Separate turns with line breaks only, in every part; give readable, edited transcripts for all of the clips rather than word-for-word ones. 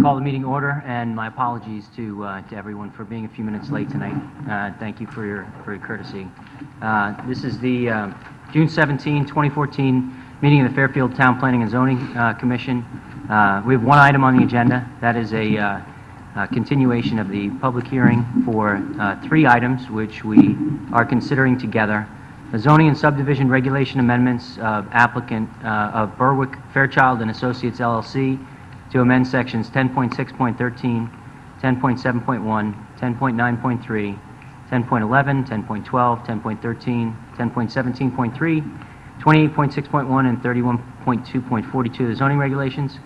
call the meeting order, and my apologies to everyone for being a few minutes late tonight. Thank you for your courtesy. This is the June 17, 2014 meeting of the Fairfield Town Planning and Zoning Commission. We have one item on the agenda. That is a continuation of the public hearing for three items which we are considering together. The zoning and subdivision regulation amendments of applicant of Berwick, Fairchild and Associates LLC to amend sections 10.6.13, 10.7.1, 10.9.3, 10.11, 10.12, 10.13, 10.17.3, 28.6.1, and 31.2.42 of the zoning regulations,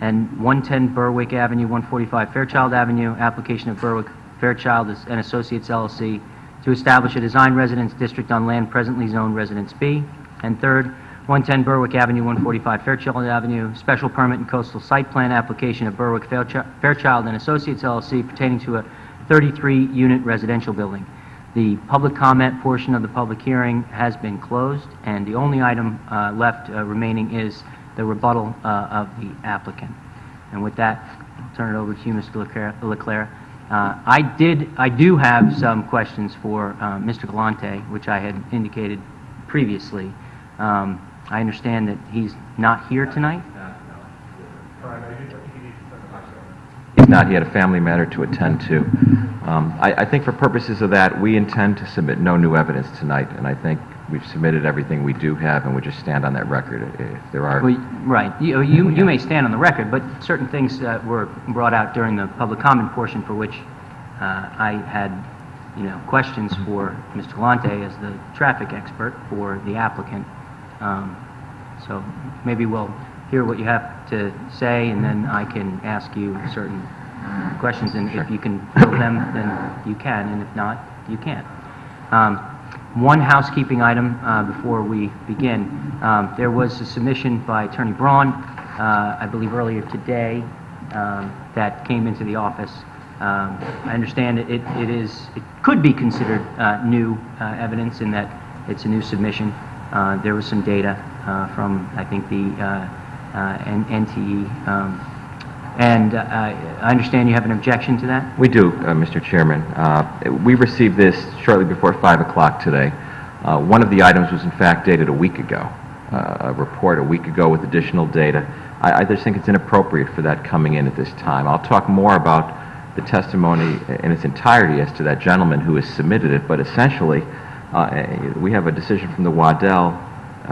and 110 Berwick Avenue, 145 Fairchild Avenue, application of Berwick, Fairchild and Associates LLC to establish a design residence district on land presently zoned Residence B. And third, 110 Berwick Avenue, 145 Fairchild Avenue, special permit and coastal site plan application of Berwick, Fairchild and Associates LLC pertaining to a 33-unit residential building. The public comment portion of the public hearing has been closed, and the only item left remaining is the rebuttal of the applicant. And with that, I'll turn it over to you, Mr. Leclerc. I do have some questions for Mr. Galante, which I had indicated previously. I understand that he's not here tonight.
He's not. He had a family matter to attend to. I think for purposes of that, we intend to submit no new evidence tonight, and I think we've submitted everything we do have, and we just stand on that record. If there are...
Well, right. You may stand on the record, but certain things were brought out during the public comment portion for which I had, questions for Mr. Galante as the traffic expert for the applicant. So maybe we'll hear what you have to say, and then I can ask you certain questions, and if you can fill them, then you can, and if not, you can't. One housekeeping item before we begin. There was a submission by Attorney Braun, I believe earlier today, that came into the office. I understand it could be considered new evidence in that it's a new submission. There was some data from, I think, the NTE. And I understand you have an objection to that?
We do, Mr. Chairman. We received this shortly before 5 o'clock today. One of the items was, in fact, dated a week ago, a report a week ago with additional data. I just think it's inappropriate for that coming in at this time. I'll talk more about the testimony in its entirety as to that gentleman who has submitted it, but essentially, we have a decision from the Waddell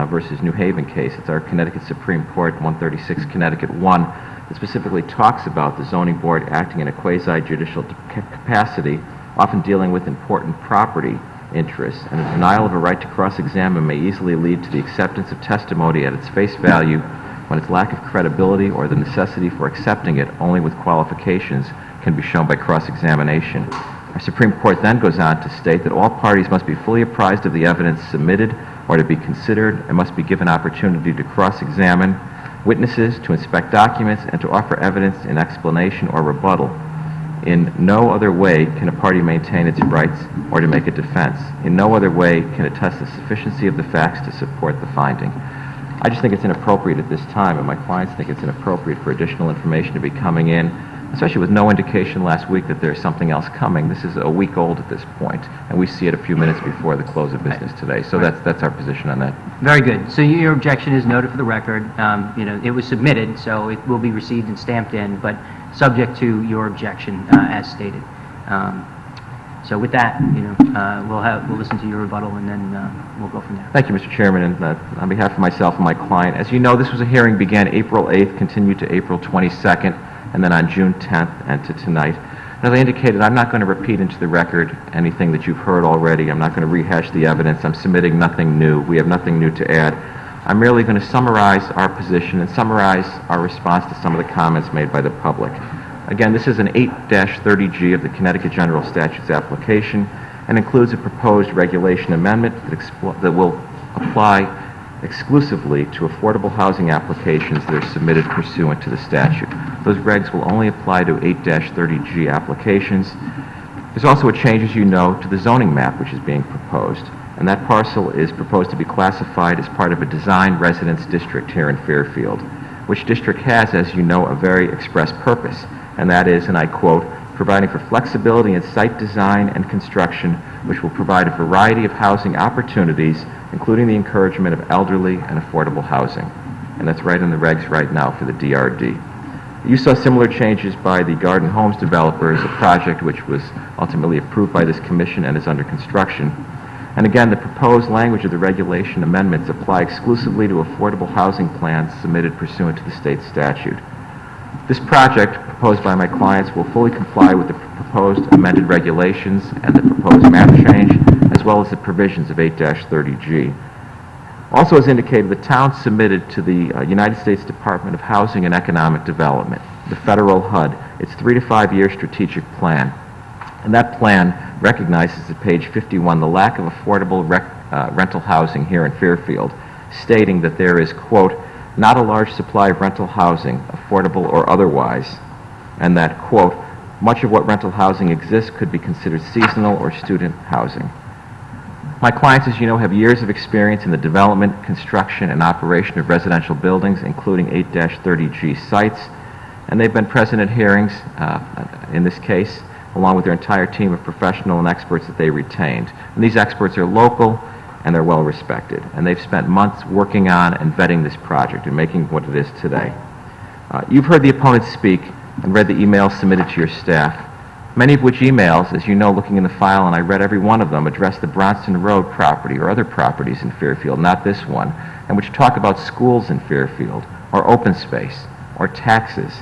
versus New Haven case. It's our Connecticut Supreme Court, 136 Connecticut 1, that specifically talks about the zoning board acting in a quasi-judicial capacity, often dealing with important property interests, and the denial of a right to cross-examine may easily lead to the acceptance of testimony at its face value when its lack of credibility or the necessity for accepting it only with qualifications can be shown by cross-examination. Our Supreme Court then goes on to state that all parties must be fully apprised of the evidence submitted or to be considered and must be given opportunity to cross-examine witnesses, to inspect documents, and to offer evidence in explanation or rebuttal. In no other way can a party maintain its rights or to make a defense. In no other way can it test the sufficiency of the facts to support the finding. I just think it's inappropriate at this time, and my clients think it's inappropriate for additional information to be coming in, especially with no indication last week that there's something else coming. This is a week old at this point, and we see it a few minutes before the close of business today. So that's our position on that.
Very good. So your objection is noted for the record. It was submitted, so it will be received and stamped in, but subject to your objection as stated. So with that, we'll listen to your rebuttal, and then we'll go from there.
Thank you, Mr. Chairman, and on behalf of myself and my client, as you know, this was a hearing began April 8th, continued to April 22nd, and then on June 10th and to tonight. As I indicated, I'm not going to repeat into the record anything that you've heard already. I'm not going to rehash the evidence. I'm submitting nothing new. We have nothing new to add. I'm merely going to summarize our position and summarize our response to some of the comments made by the public. Again, this is an 8-30G of the Connecticut General Statutes application and includes a proposed regulation amendment that will apply exclusively to affordable housing applications that are submitted pursuant to the statute. Those regs will only apply to 8-30G applications. There's also a change, as you know, to the zoning map which is being proposed, and that parcel is proposed to be classified as part of a design residence district here in Fairfield, which district has, as you know, a very express purpose. and that is, and I quote, providing for flexibility in site design and construction, which will provide a variety of housing opportunities, including the encouragement of elderly and affordable housing. And that's right in the regs right now for the DRD. You saw similar changes by the Garden Homes developers, a project which was ultimately approved by this commission and is under construction. And again, the proposed language of the regulation amendments apply exclusively to affordable housing plans submitted pursuant to the state statute. This project, proposed by my clients, will fully comply with the proposed amended regulations and the proposed map change, as well as the provisions of 8-30G. Also, as indicated, the town submitted to the United States Department of Housing and Economic Development, the federal HUD, its 3 to 5 year strategic plan. And that plan recognizes at page 51 the lack of affordable rental housing here in Fairfield, stating that there is, quote, not a large supply of rental housing, affordable or otherwise, and that, quote, much of what rental housing exists could be considered seasonal or student housing. My clients, as you know, have years of experience in the development, construction, and operation of residential buildings, including 8-30G sites, and they've been present at hearings in this case, along with their entire team of professional and experts that they retained. And these experts are local, and they're well respected. And they've spent months working on and vetting this project and making what it is today. You've heard the opponents speak and read the emails submitted to your staff, many of which emails, as you know, looking in the file, and I read every one of them, address the Bronson Road property or other properties in Fairfield, not this one, and which talk about schools in Fairfield, or open space, or taxes.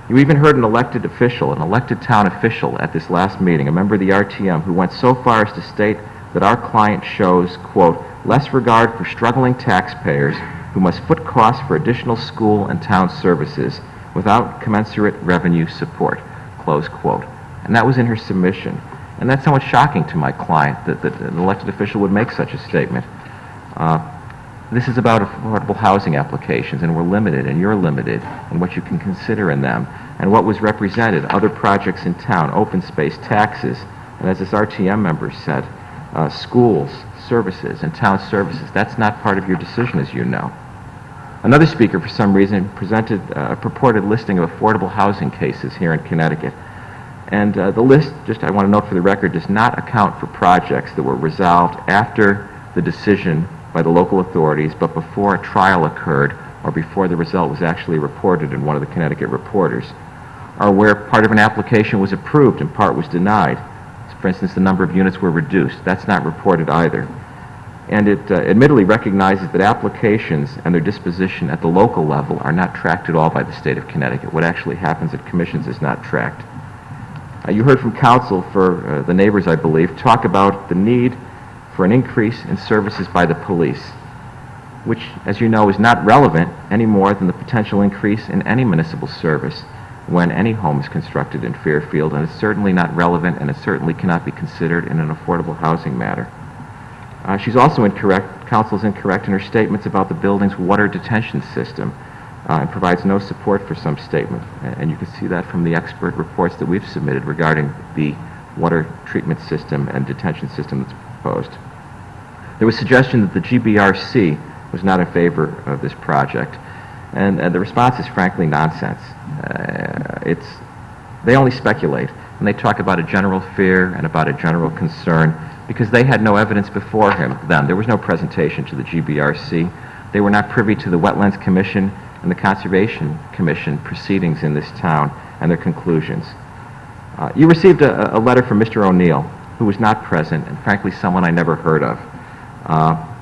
You even heard an elected official, an elected town official at this last meeting, a member of the RTM, who went so far as to state that our client shows, quote, less regard for struggling taxpayers who must foot costs for additional school and town services without commensurate revenue support, close quote. And that was in her submission. And that's somewhat shocking to my client that an elected official would make such a statement. This is about affordable housing applications, and we're limited, and you're limited in what you can consider in them. And what was represented, other projects in town, open space, taxes, and as this RTM member said, schools, services, and town services. That's not part of your decision, as you know. Another speaker, for some reason, presented a purported listing of affordable housing cases here in Connecticut. And the list, just I want to note for the record, does not account for projects that were resolved after the decision by the local authorities, but before a trial occurred or before the result was actually reported in one of the Connecticut reporters, or where part of an application was approved and part was denied. For instance, the number of units were reduced. That's not reported either. And it admittedly recognizes that applications and their disposition at the local level are not tracked at all by the state of Connecticut. What actually happens at commissions is not tracked. You heard from counsel for the neighbors, I believe, talk about the need for an increase in services by the police, which, as you know, is not relevant any more than the potential increase in any municipal service when any home is constructed in Fairfield, and it's certainly not relevant, and it certainly cannot be considered in an affordable housing matter. She's also incorrect, counsel's incorrect in her statements about the building's water detention system, and provides no support for some statement. And you can see that from the expert reports that we've submitted regarding the water treatment system and detention system that's proposed. There was suggestion that the GBRC was not in favor of this project, and the response is frankly nonsense. They only speculate, and they talk about a general fear and about a general concern because they had no evidence before them. There was no presentation to the GBRC. They were not privy to the Wetlands Commission and the Conservation Commission proceedings in this town and their conclusions. You received a letter from Mr. O'Neill, who was not present, and frankly someone I never heard of.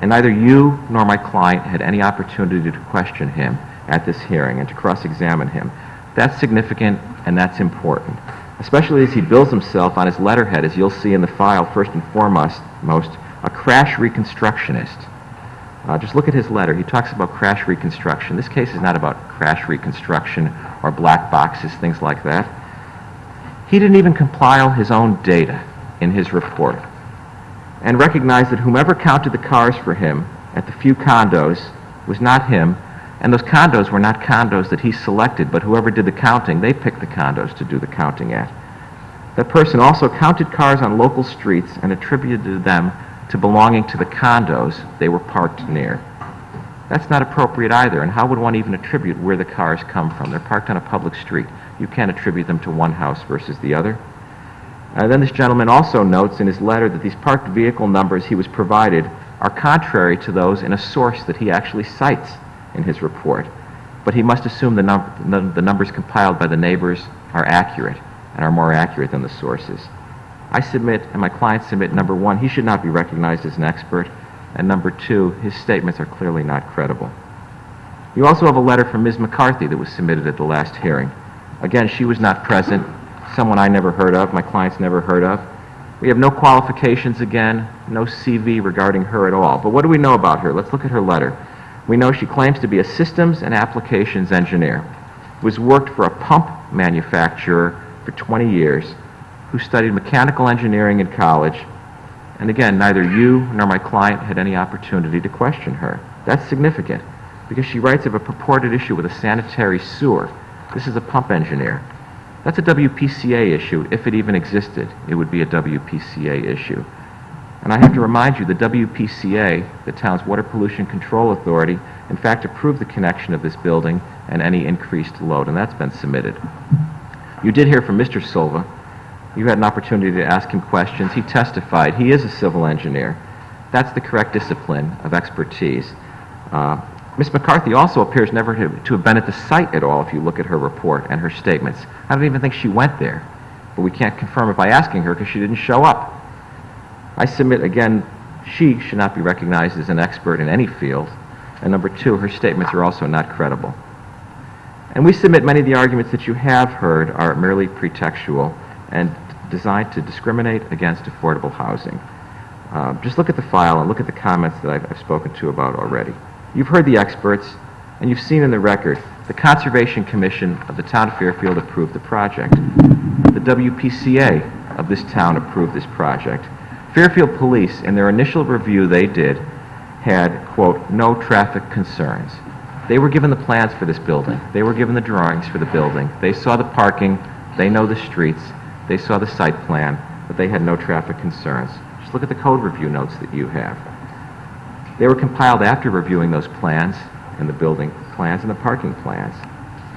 And neither you nor my client had any opportunity to question him at this hearing and to cross-examine him. That's significant and that's important, especially as he bills himself on his letterhead, as you'll see in the file, first and foremost, a crash reconstructionist. Just look at his letter. He talks about crash reconstruction. This case is not about crash reconstruction or black boxes, things like that. He didn't even compile his own data in his report and recognized that whomever counted the cars for him at the few condos was not him, and those condos were not condos that he selected, but whoever did the counting, they picked the condos to do the counting at. That person also counted cars on local streets and attributed them to belonging to the condos they were parked near. That's not appropriate either, and how would one even attribute where the cars come from? They're parked on a public street. you can't attribute them to one house versus the other. Then this gentleman also notes in his letter that these parked vehicle numbers he was provided are contrary to those in a source that he actually cites in his report. But he must assume the numbers compiled by the neighbors are accurate and are more accurate than the sources. I submit, and my clients submit, number one, he should not be recognized as an expert, and number two, his statements are clearly not credible. You also have a letter from Ms. McCarthy that was submitted at the last hearing. Again, she was not present, someone I never heard of, my clients never heard of. We have no qualifications again, no CV regarding her at all. But what do we know about her? Let's look at her letter. We know she claims to be a systems and applications engineer who has worked for a pump manufacturer for 20 years, who studied mechanical engineering in college, and again, neither you nor my client had any opportunity to question her. That's significant, because she writes of a purported issue with a sanitary sewer. This is a pump engineer. That's a WPCA issue. If it even existed, it would be a WPCA issue. And I have to remind you, the WPCA, the town's Water Pollution Control Authority, in fact approved the connection of this building and any increased load, and that's been submitted. You did hear from Mr. Silva. You had an opportunity to ask him questions. He testified. He is a civil engineer. That's the correct discipline of expertise. Ms. McCarthy also appears never to have been at the site at all if you look at her report and her statements. I don't even think she went there, but we can't confirm it by asking her because she didn't show up. I submit, again, she should not be recognized as an expert in any field, and number two, her statements are also not credible. And we submit many of the arguments that you have heard are merely pretextual and designed to discriminate against affordable housing. Just look at the file and look at the comments that I've spoken to about already. You've heard the experts, and you've seen in the record the Conservation Commission of the town of Fairfield approved the project. The WPCA of this town approved this project. Fairfield Police, in their initial review they did, had, quote, no traffic concerns. They were given the plans for this building. They were given the drawings for the building. They saw the parking. They know the streets. They saw the site plan, but they had no traffic concerns. Just look at the code review notes that you have. They were compiled after reviewing those plans and the building plans and the parking plans.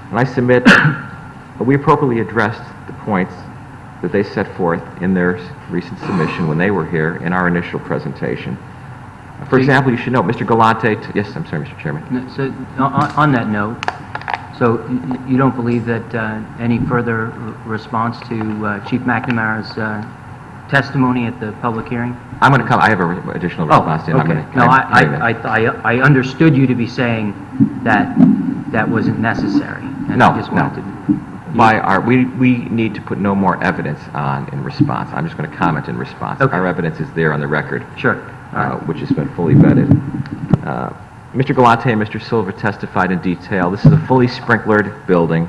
And I submit that we appropriately addressed the points that they set forth in their recent submission when they were here in our initial presentation. For example, you should note, Mr. Galante, yes, I'm sorry, Mr. Chairman.
So, on that note, so you don't believe that any further response to Chief McNamara's testimony at the public hearing?
I'm going to come. I have an additional response to it.
Okay. I understood you to be saying that that wasn't necessary. And
No,
I just
no.
wanted
We need to put no more evidence on in response. I'm just going to comment in response.
Okay.
Our evidence is there on the record,
Sure. All right.
which has been fully vetted. Mr. Galante and Mr. Silva testified in detail. This is a fully sprinklered building.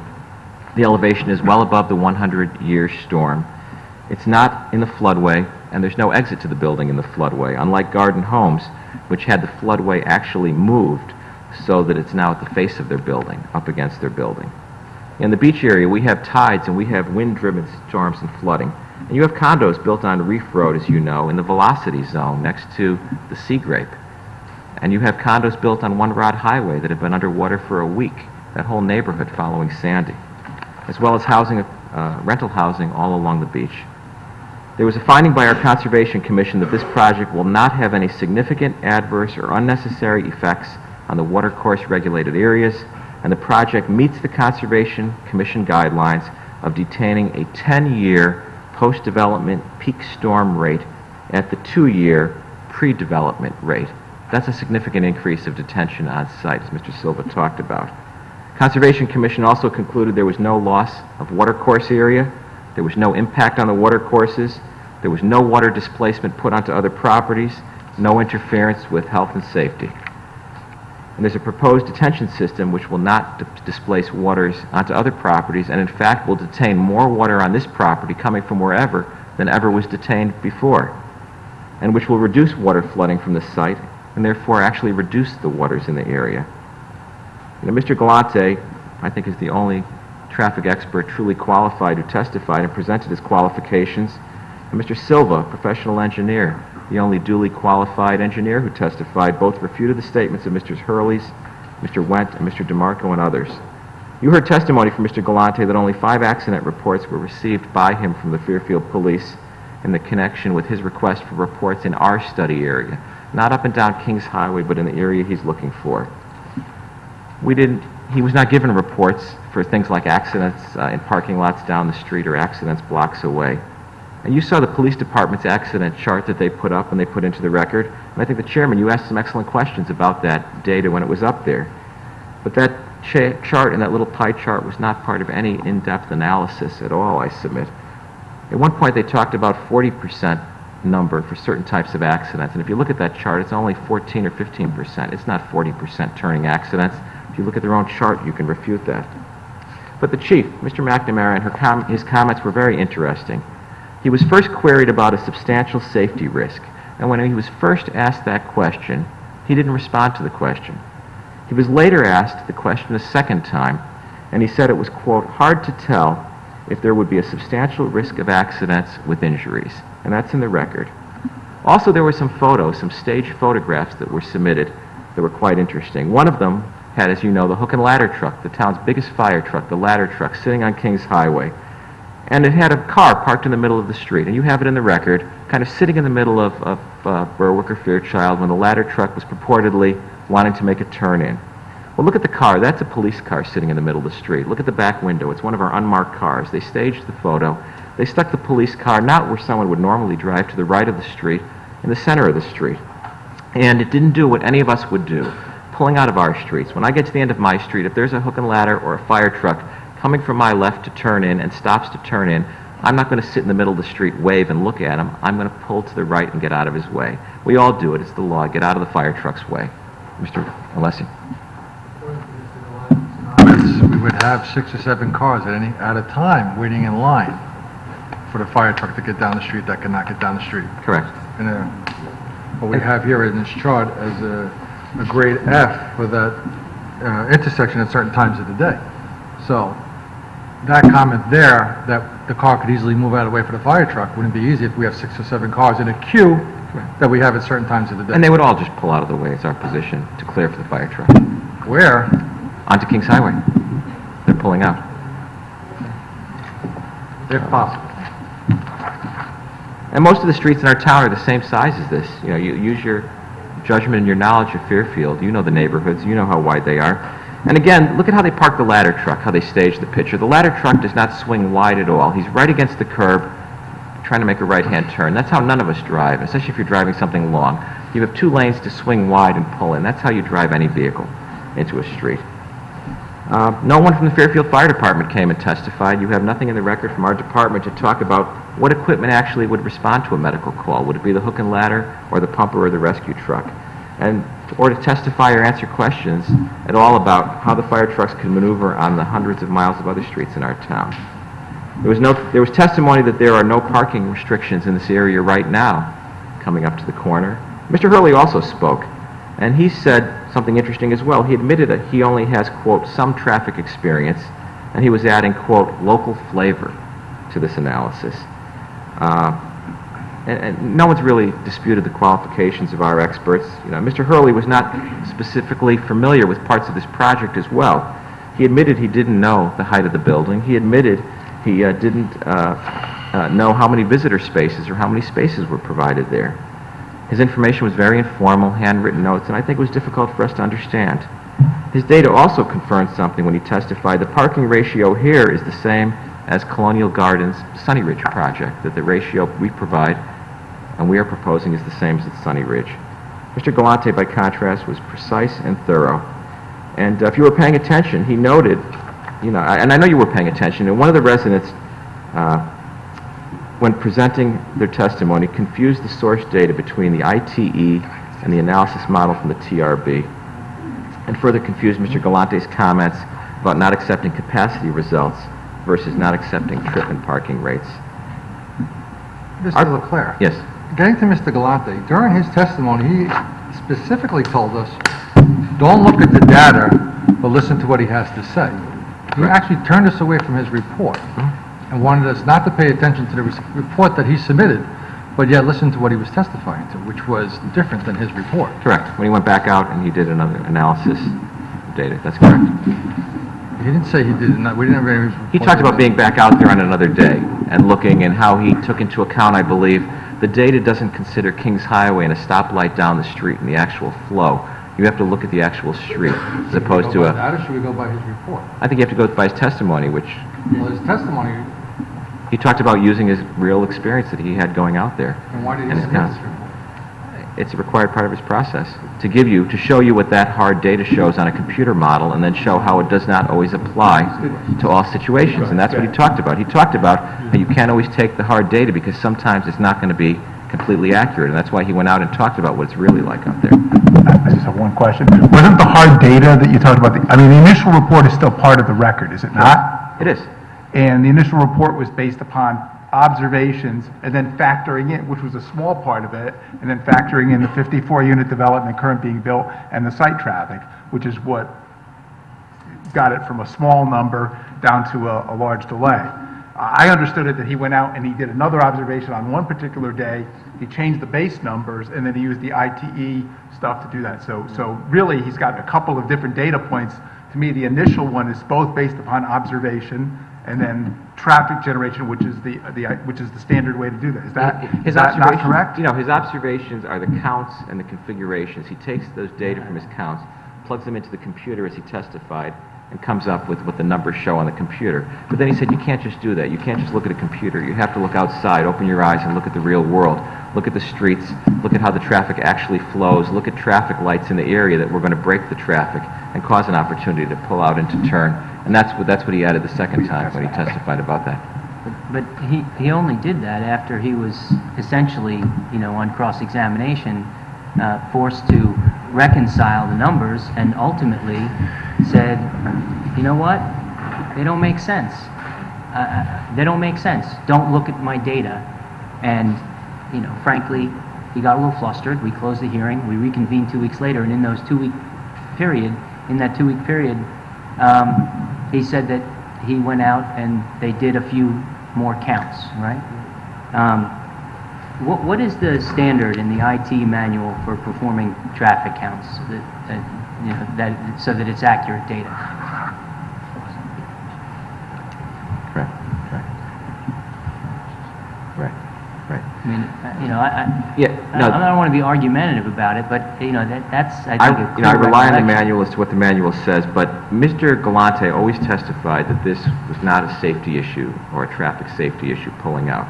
The elevation is well above the 100-year storm. It's not in the floodway, and there's no exit to the building in the floodway, unlike Garden Homes, which had the floodway actually moved so that it's now at the face of their building, up against their building. In the beach area, we have tides and we have wind-driven storms and flooding. And you have condos built on Reef Road, as you know, in the velocity zone next to the Sea Grape. And you have condos built on One Rod Highway that have been underwater for a week, that whole neighborhood following Sandy, as well as housing, rental housing all along the beach. There was a finding by our Conservation Commission that this project will not have any significant adverse or unnecessary effects on the watercourse regulated areas, and the project meets the Conservation Commission guidelines of detaining a 10-year post-development peak storm rate at the 2-year pre-development rate. That's a significant increase of detention on site, as Mr. Silva talked about. Conservation Commission also concluded there was no loss of watercourse area, there was no impact on the watercourses, there was no water displacement put onto other properties, no interference with health and safety. And there's a proposed detention system which will not displace waters onto other properties, and in fact will detain more water on this property coming from wherever than ever was detained before, and which will reduce water flooding from the site and therefore actually reduce the waters in the area. You know, Mr. Galante, I think, is the only traffic expert truly qualified who testified and presented his qualifications, and Mr. Silva, professional engineer, the only duly qualified engineer who testified, both refuted the statements of Mr. Hurley's, Mr. Wendt, and Mr. DeMarco and others. You heard testimony from Mr. Galante that only 5 accident reports were received by him from the Fairfield Police in the connection with his request for reports in our study area, not up and down Kings Highway, but in the area he's looking for. He was not given reports for things like accidents in parking lots down the street or accidents blocks away. And you saw the police department's accident chart that they put up and they put into the record. And I think the chairman, you asked some excellent questions about that data when it was up there. But that chart and that little pie chart was not part of any in-depth analysis at all, I submit. At one point they talked about 40% number for certain types of accidents. And if you look at that chart, it's only 14 or 15%. It's not 40% turning accidents. If you look at their own chart, you can refute that. But the chief, Mr. McNamara, and his comments were very interesting. He was first queried about a substantial safety risk, and when he was first asked that question, he didn't respond to the question. He was later asked the question a second time, and he said it was, quote, hard to tell if there would be a substantial risk of accidents with injuries, and that's in the record. Also, there were some photos, some staged photographs that were submitted that were quite interesting. One of them had, as you know, the hook and ladder truck, the town's biggest fire truck, the ladder truck, sitting on Kings Highway. And it had a car parked in the middle of the street, and you have it in the record, kind of sitting in the middle of Berwick or Fairchild when the ladder truck was purportedly wanting to make a turn in. Well, look at the car. That's a police car sitting in the middle of the street. Look at the back window. It's one of our unmarked cars. They staged the photo. They stuck the police car not where someone would normally drive, to the right of the street, in the center of the street. And it didn't do what any of us would do, pulling out of our streets. When I get to the end of my street, if there's a hook and ladder or a fire truck coming from my left to turn in and stops to turn in, I'm not going to sit in the middle of the street, wave, and look at him. I'm going to pull to the right and get out of his way. We all do it. It's the law. Get out of the fire truck's way. Mr. Alessi.
We would have 6 or 7 cars at a time waiting in line for the fire truck to get down the street that cannot get down the street.
Correct.
What we have here in this chart as a grade F for that intersection at certain times of the day. So that comment there, that the car could easily move out of the way for the fire truck, wouldn't be easy if we have 6 or 7 cars in a queue that we have at certain times of the day.
And they would all just pull out of the way. It's our position to clear for the fire truck.
Where?
Onto Kings Highway. They're pulling out.
If possible.
And most of the streets in our town are the same size as this. You know, you use your judgment and your knowledge of Fairfield. You know the neighborhoods. You know how wide they are. And again, look at how they park the ladder truck, how they stage the picture. The ladder truck does not swing wide at all. He's right against the curb, trying to make a right-hand turn. That's how none of us drive, especially if you're driving something long. You have 2 lanes to swing wide and pull in. That's how you drive any vehicle into a street. No one from the Fairfield Fire Department came and testified. You have nothing in the record from our department to talk about what equipment actually would respond to a medical call. Would it be the hook and ladder or the pumper or the rescue truck? Or to testify or answer questions at all about how the fire trucks can maneuver on the hundreds of miles of other streets in our town. There was testimony that there are no parking restrictions in this area right now coming up to the corner. Mr. Hurley also spoke, and he said something interesting as well. He admitted that he only has, quote, some traffic experience, and he was adding, quote, local flavor to this analysis. And no one's really disputed the qualifications of our experts. You know, Mr. Hurley was not specifically familiar with parts of this project as well. He admitted he didn't know the height of the building. He admitted he didn't know how many visitor spaces or how many spaces were provided there. His information was very informal, handwritten notes, and I think it was difficult for us to understand. His data also confirmed something when he testified. The parking ratio here is the same as Colonial Gardens' Sunny Ridge project, that the ratio we provide and we are proposing is the same as at Sunny Ridge. Mr. Galante, by contrast, was precise and thorough. And if you were paying attention, he noted, you know, and I know you were paying attention, and one of the residents, when presenting their testimony, confused the source data between the ITE and the analysis model from the TRB, and further confused Mr. Galante's comments about not accepting capacity results versus not accepting trip and parking rates.
Mr. LeClaire.
Yes.
Getting to Mr. Galante, during his testimony, he specifically told us, don't look at the data, but listen to what he has to say. He actually turned us away from his report and wanted us not to pay attention to the report that he submitted, but yet listen to what he was testifying to, which was different than his report.
Correct. When he went back out and he did another analysis of data. That's correct.
He didn't say he did not, we didn't have any...
He talked about being back out there on another day and looking, and how he took into account, I believe, the data doesn't consider Kings Highway and a stoplight down the street and the actual flow. You have to look at the actual street as opposed to
Should we go by
a...
that, or should we go by his report?
I think you have to go by his testimony, which
Well, his testimony,
he talked about using his real experience that he had going out there.
and why did he
And
submit
it's
this report?
It's a required part of his process, to show you what that hard data shows on a computer model, and then show how it does not always apply to all situations, and that's what he talked about. He talked about how you can't always take the hard data, because sometimes it's not going to be completely accurate, and that's why he went out and talked about what it's really like out there.
I just have one question. Wasn't the hard data that you talked about, the initial report is still part of the record, is it not?
It is.
And the initial report was based upon observations and then factoring in, which was a small part of it, and then factoring in the 54-unit development current being built and the site traffic, which is what got it from a small number down to a large delay. I understood it that he went out and he did another observation on one particular day, he changed the base numbers, and then he used the ITE stuff to do that. So really, he's got a couple of different data points. To me, the initial one is both based upon observation and then traffic generation, which is the standard way to do that. Is that not correct?
His observations are the counts and the configurations. He takes those data from his counts, plugs them into the computer as he testified, and comes up with what the numbers show on the computer. But then he said, you can't just do that. You can't just look at a computer. You have to look outside, open your eyes, and look at the real world. Look at the streets, look at how the traffic actually flows, look at traffic lights in the area that we're going to break the traffic and cause an opportunity to pull out and to turn. And that's what he added the second time when he testified about that.
But he only did that after he was essentially, on cross-examination, forced to reconcile the numbers, and ultimately said, you know what, they don't make sense. They don't make sense. Don't look at my data. And, frankly, he got a little flustered. We closed the hearing. We reconvened 2 weeks later, and in that 2 week period, he said that he went out and they did a few more counts, right? What is the standard in the IT manual for performing traffic counts so that it's accurate data?
Correct. Right.
I mean,
I
don't want to be argumentative about it, but that's I think a clear
I rely on the
recollection.
manual as to what the manual says, but Mr. Galante always testified that this was not a safety issue or a traffic safety issue pulling out.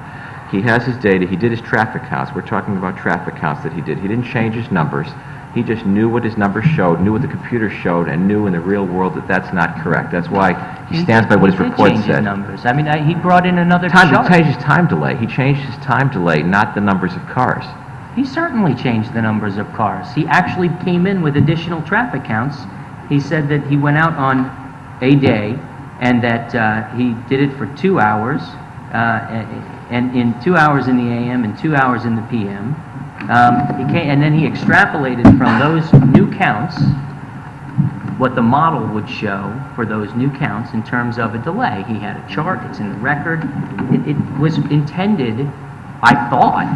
He has his data. He did his traffic counts. We're talking about traffic counts that he did. He didn't change his numbers. He just knew what his numbers showed, knew what the computer showed, and knew in the real world that that's not correct. That's why he stands by what his report
He did change his
said.
numbers. I mean, he brought in another chart.
He changed his time delay. He changed his time delay, not the numbers of cars.
He certainly changed the numbers of cars. He actually came in with additional traffic counts. He said that he went out on a day and that he did it for 2 hours, and in 2 hours in the AM and 2 hours in the PM. And then he extrapolated from those new counts what the model would show for those new counts in terms of a delay. He had a chart, it's in the record. It was intended, I thought,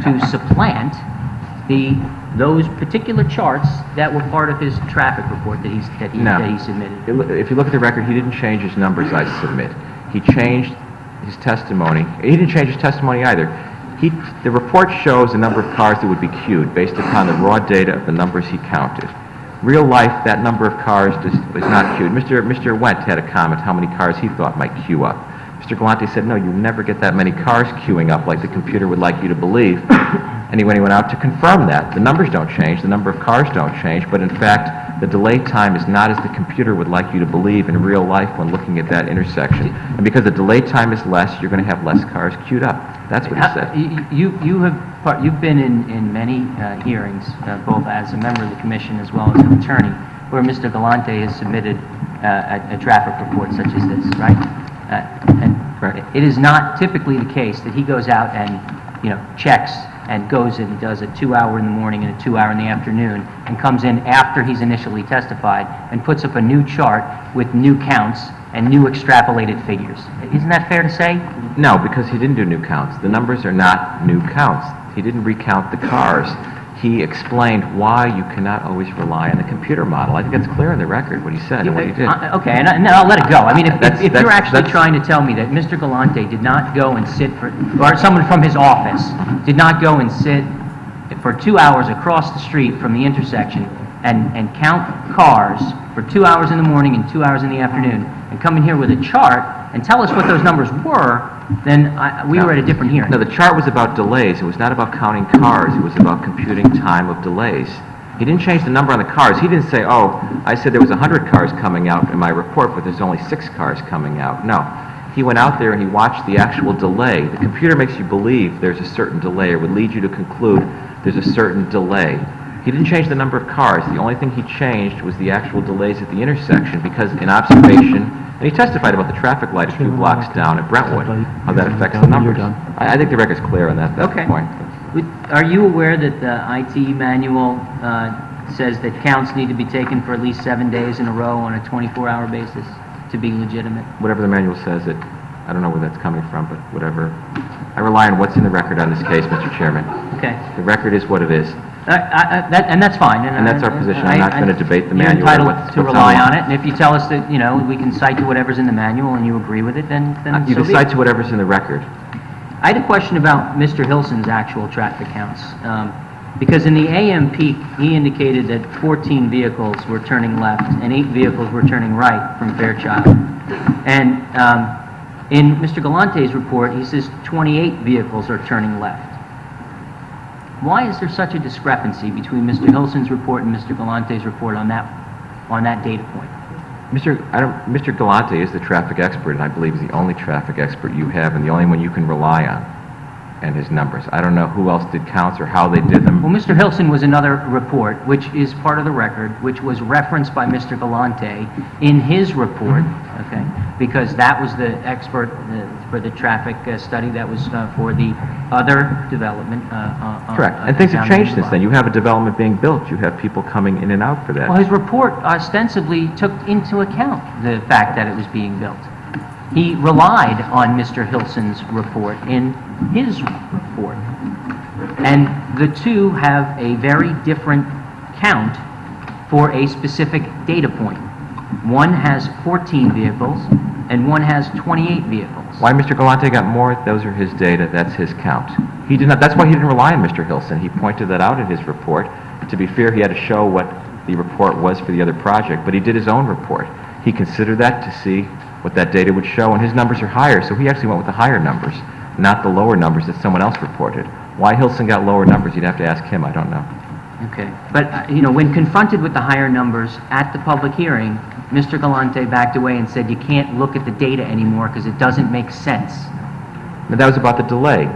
to supplant those particular charts that were part of his traffic report that he submitted.
If you look at the record, he didn't change his numbers, I submit. He changed his testimony. He didn't change his testimony either. The report shows the number of cars that would be queued based upon the raw data of the numbers he counted. Real life, that number of cars is not queued. Mr. Wendt had a comment how many cars he thought might queue up. Mr. Galante said, no, you never get that many cars queuing up like the computer would like you to believe. And when he went out to confirm that, the numbers don't change, the number of cars don't change, but in fact, the delay time is not as the computer would like you to believe in real life when looking at that intersection. And because the delay time is less, you're going to have less cars queued up. That's what he said.
You've been in many hearings, both as a member of the commission as well as an attorney, where Mr. Galante has submitted a traffic report such as this, right?
Correct.
It is not typically the case that he goes out and checks and goes and does a 2 hour in the morning and a 2 hour in the afternoon and comes in after he's initially testified and puts up a new chart with new counts and new extrapolated figures. Isn't that fair to say?
No, because he didn't do new counts. The numbers are not new counts. He didn't recount the cars. he explained why you cannot always rely on the computer model. I think that's clear in the record, what he said and what he did.
Okay, and I'll let it go. I mean, if
That's-
you're
that's-
actually
that's-
trying to tell me that Mr. Galante did not go and sit for, or someone from his office did not go and sit for 2 hours across the street from the intersection and count cars for 2 hours in the morning and 2 hours in the afternoon, and come in here with a chart and tell us what those numbers were, then we were at a different hearing.
No, the chart was about delays. It was not about counting cars. It was about computing time of delays. He didn't change the number on the cars. He didn't say, oh, I said there was 100 cars coming out in my report, but there's only 6 cars coming out. No. He went out there and he watched the actual delay. The computer makes you believe there's a certain delay, or would lead you to conclude there's a certain delay. He didn't change the number of cars. The only thing he changed was the actual delays at the intersection, because in observation, and he testified about the traffic light a few blocks down at Brentwood, how that affects the numbers. I think the record's clear on that
Okay.
point.
Are you aware that the IT manual says that counts need to be taken for at least 7 days in a row on a 24-hour basis to be legitimate?
Whatever the manual says, I don't know where that's coming from, but whatever. I rely on what's in the record on this case, Mr. Chairman.
Okay.
The record is what it is.
And that's fine.
And that's our position. I'm not going to debate the manual or
You're entitled
what's
to
on
rely
the-
on it, and if you tell us that, we can cite to whatever's in the manual and you agree with it, then
You
so
can
be
cite
it.
to whatever's in the record.
I had a question about Mr. Hilson's actual traffic counts, because in the AM peak, he indicated that 14 vehicles were turning left and 8 vehicles were turning right from Fairchild. And in Mr. Galante's report, he says 28 vehicles are turning left. Why is there such a discrepancy between Mr. Hilson's report and Mr. Galante's report on that data point?
Mr. Galante is the traffic expert, and I believe is the only traffic expert you have, and the only one you can rely on, and his numbers. I don't know who else did counts or how they did them.
Well, Mr. Hilson was another report, which is part of the record, which was referenced by Mr. Galante in his report, okay? Because that was the expert for the traffic study that was for the other development.
Correct. And things have changed since then. You have a development being built. You have people coming in and out for that.
Well, his report ostensibly took into account the fact that it was being built. He relied on Mr. Hilson's report in his report. And the two have a very different count for a specific data point. One has 14 vehicles and one has 28 vehicles.
Why Mr. Galante got more, those are his data, that's his count. He did not, that's why he didn't rely on Mr. Hilson. He pointed that out in his report. To be fair, he had to show what the report was for the other project, but he did his own report. He considered that to see what that data would show, and his numbers are higher, so he actually went with the higher numbers, not the lower numbers that someone else reported. Why Hilson got lower numbers, you'd have to ask him, I don't know.
Okay. But, when confronted with the higher numbers at the public hearing, Mr. Galante backed away and said, you can't look at the data anymore because it doesn't make sense.
But that was about the delay.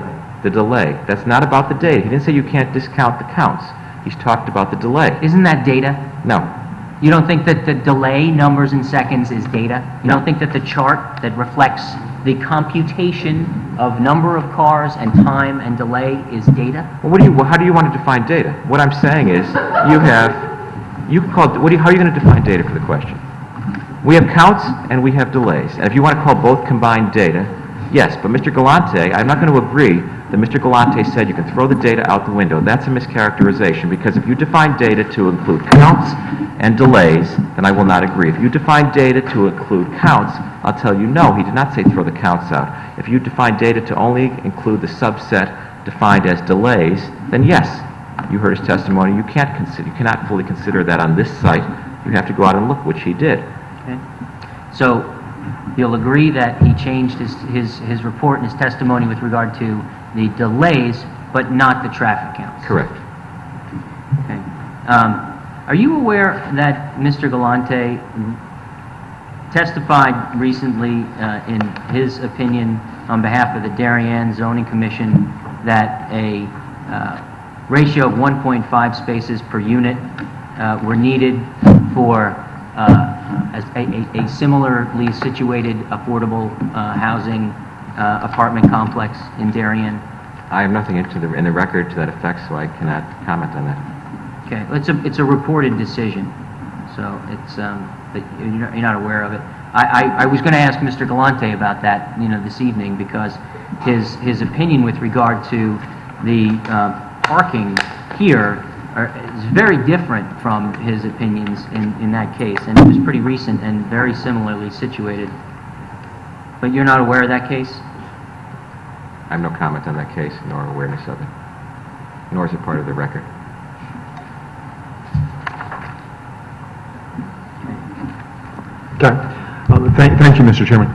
The delay. That's not about the data. He didn't say you can't discount the counts. He's talked about the delay.
Isn't that data?
No.
You don't think that the delay, numbers in seconds, is data? You don't think that the chart that reflects the computation of number of cars and time and delay is data?
Well, how do you want to define data? What I'm saying is, how are you going to define data for the question? We have counts and we have delays. And if you want to call both combined data, yes, but Mr. Galante, I'm not going to agree that Mr. Galante said you can throw the data out the window. That's a mischaracterization, because if you define data to include counts and delays, then I will not agree. If you define data to include counts, I'll tell you no, he did not say throw the counts out. If you define data to only include the subset defined as delays, then yes, you heard his testimony. You cannot fully consider that on this site. You have to go out and look, which he did.
Okay. So you'll agree that he changed his report and his testimony with regard to the delays, but not the traffic counts?
Correct.
Okay. Are you aware that Mr. Galante testified recently in his opinion on behalf of the Darien Zoning Commission that a ratio of 1.5 spaces per unit were needed for a similarly situated affordable housing apartment complex in Darien?
I have nothing in the record to that effect, so I cannot comment on that.
Okay, it's a reported decision, so it's but you're not aware of it. I was going to ask Mr. Galante about that, this evening, because his opinion with regard to the parking here is very different from his opinions in that case, and it was pretty recent and very similarly situated. But you're not aware of that case?
I have no comment on that case, nor awareness of it, nor is it part of the record.
Okay. Thank you, Mr. Chairman.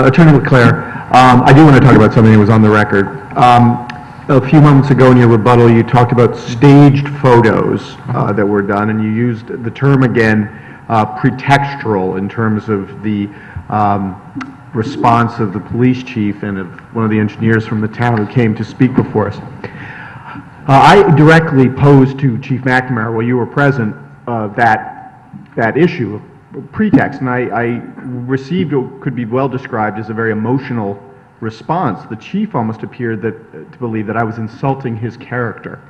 Attorney Leclerc, I do want to talk about something that was on the record. A few moments ago in your rebuttal, you talked about staged photos that were done, and you used the term again, pretextual, in terms of the response of the police chief and of one of the engineers from the town who came to speak before us. I directly posed to Chief McNamara, while you were present, that issue of pretext, and I received what could be well described as a very emotional response. The chief almost appeared to believe that I was insulting his character.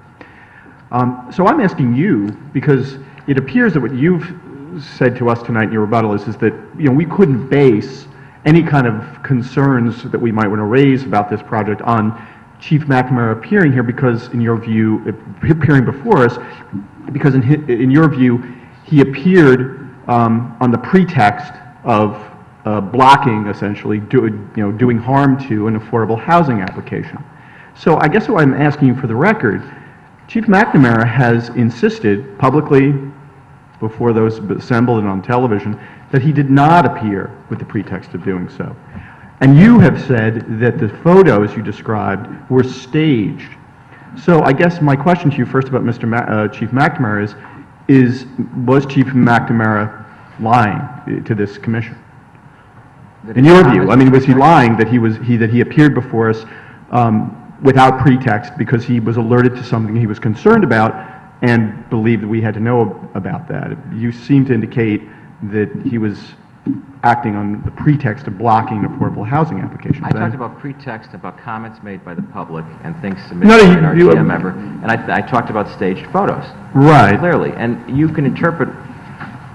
So I'm asking you, because it appears that what you've said to us tonight in your rebuttal is that we couldn't base any kind of concerns that we might want to raise about this project on Chief McNamara appearing here, because in your view, appearing before us, because in your view, he appeared on the pretext of blocking, essentially, doing harm to an affordable housing application. So I guess what I'm asking you for the record, Chief McNamara has insisted publicly before those assembled and on television that he did not appear with the pretext of doing so. And you have said that the photos you described were staged. So I guess my question to you first about Chief McNamara was Chief McNamara lying to this commission? In your view, I mean, was he lying that he appeared before us without pretext because he was alerted to something he was concerned about and believed that we had to know about that? You seem to indicate that he was acting on the pretext of blocking an affordable housing application.
I talked about pretext, about comments made by the public and things submitted by an RTM member, and I talked about staged photos.
Right.
Clearly, and you can interpret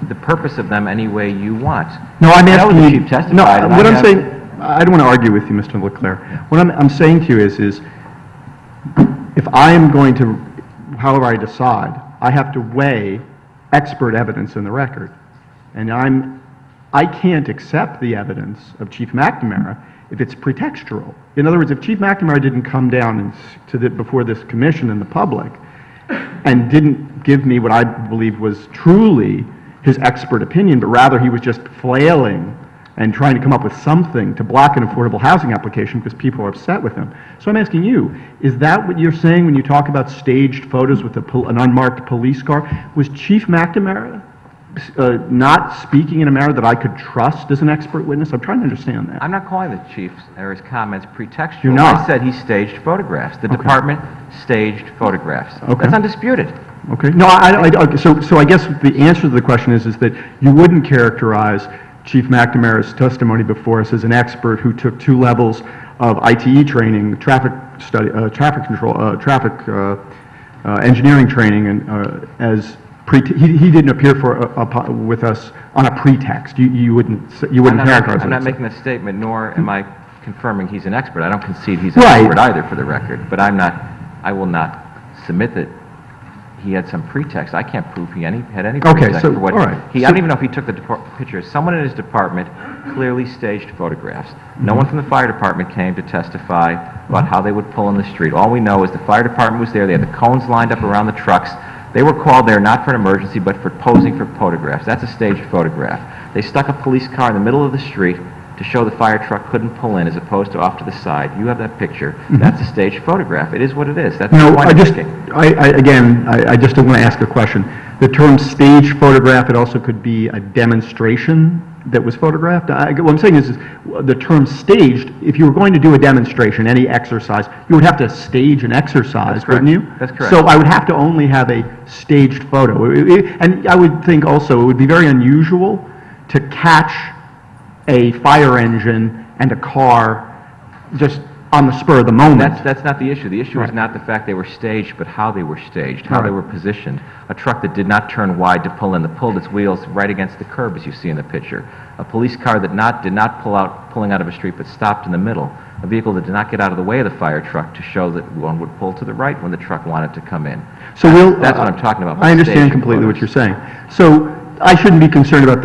the purpose of them any way you want.
No, I'm asking
the
you.
chief testified.
No,
and
what
I
I'm
have-
saying, I don't want to argue with you, Mr. Leclerc. What I'm saying to you is if I am going to, however I decide, I have to weigh expert evidence in the record, and I can't accept the evidence of Chief McNamara if it's pretextual. In other words, if Chief McNamara didn't come down before this commission and the public and didn't give me what I believe was truly his expert opinion, but rather he was just flailing and trying to come up with something to block an affordable housing application because people are upset with him. So I'm asking you, is that what you're saying when you talk about staged photos with an unmarked police car? Was Chief McNamara not speaking in a manner that I could trust as an expert witness? I'm trying to understand that.
I'm not calling the chief or his comments pretextual.
You're not?
I said he staged photographs. The department staged photographs.
Okay.
That's undisputed.
Okay. No, so I guess the answer to the question is that you wouldn't characterize Chief McNamara's testimony before us as an expert who took 2 levels of ITE training, traffic engineering training, and he didn't appear with us on a pretext. You wouldn't characterize it.
I'm not making a statement, nor am I confirming he's an expert. I don't concede he's an
Right.
expert either, for the record. But I will not submit that he had some pretext. I can't prove he had any
Okay,
pretext
so,
for what
all right.
I don't even know if he took the pictures. Someone in his department clearly staged photographs. No one from the fire department came to testify about how they would pull in the street. All we know is the fire department was there. They had the cones lined up around the trucks. They were called there not for an emergency, but for posing for photographs. That's a staged photograph. They stuck a police car in the middle of the street to show the fire truck couldn't pull in as opposed to off to the side. You have that picture. That's a staged photograph. It is what it is. That's the
No,
point I'm making.
I just want to ask a question. The term staged photograph, it also could be a demonstration that was photographed. What I'm saying is the term staged, if you were going to do a demonstration, any exercise, you would have to stage an exercise,
That's correct.
wouldn't you?
That's correct.
So I would have to only have a staged photo. And I would think also it would be very unusual to catch a fire engine and a car just on the spur of the moment.
That's not the issue. The issue is
Right.
not the fact they were staged, but how they were staged, how
Right.
they were positioned. A truck that did not turn wide to pull in, that pulled its wheels right against the curb, as you see in the picture. A police car that did not pulling out of a street, but stopped in the middle. A vehicle that did not get out of the way of the fire truck to show that one would pull to the right when the truck wanted to come in.
So
That's what I'm talking about.
I understand
staging
completely what
photos.
you're saying. So I shouldn't be concerned about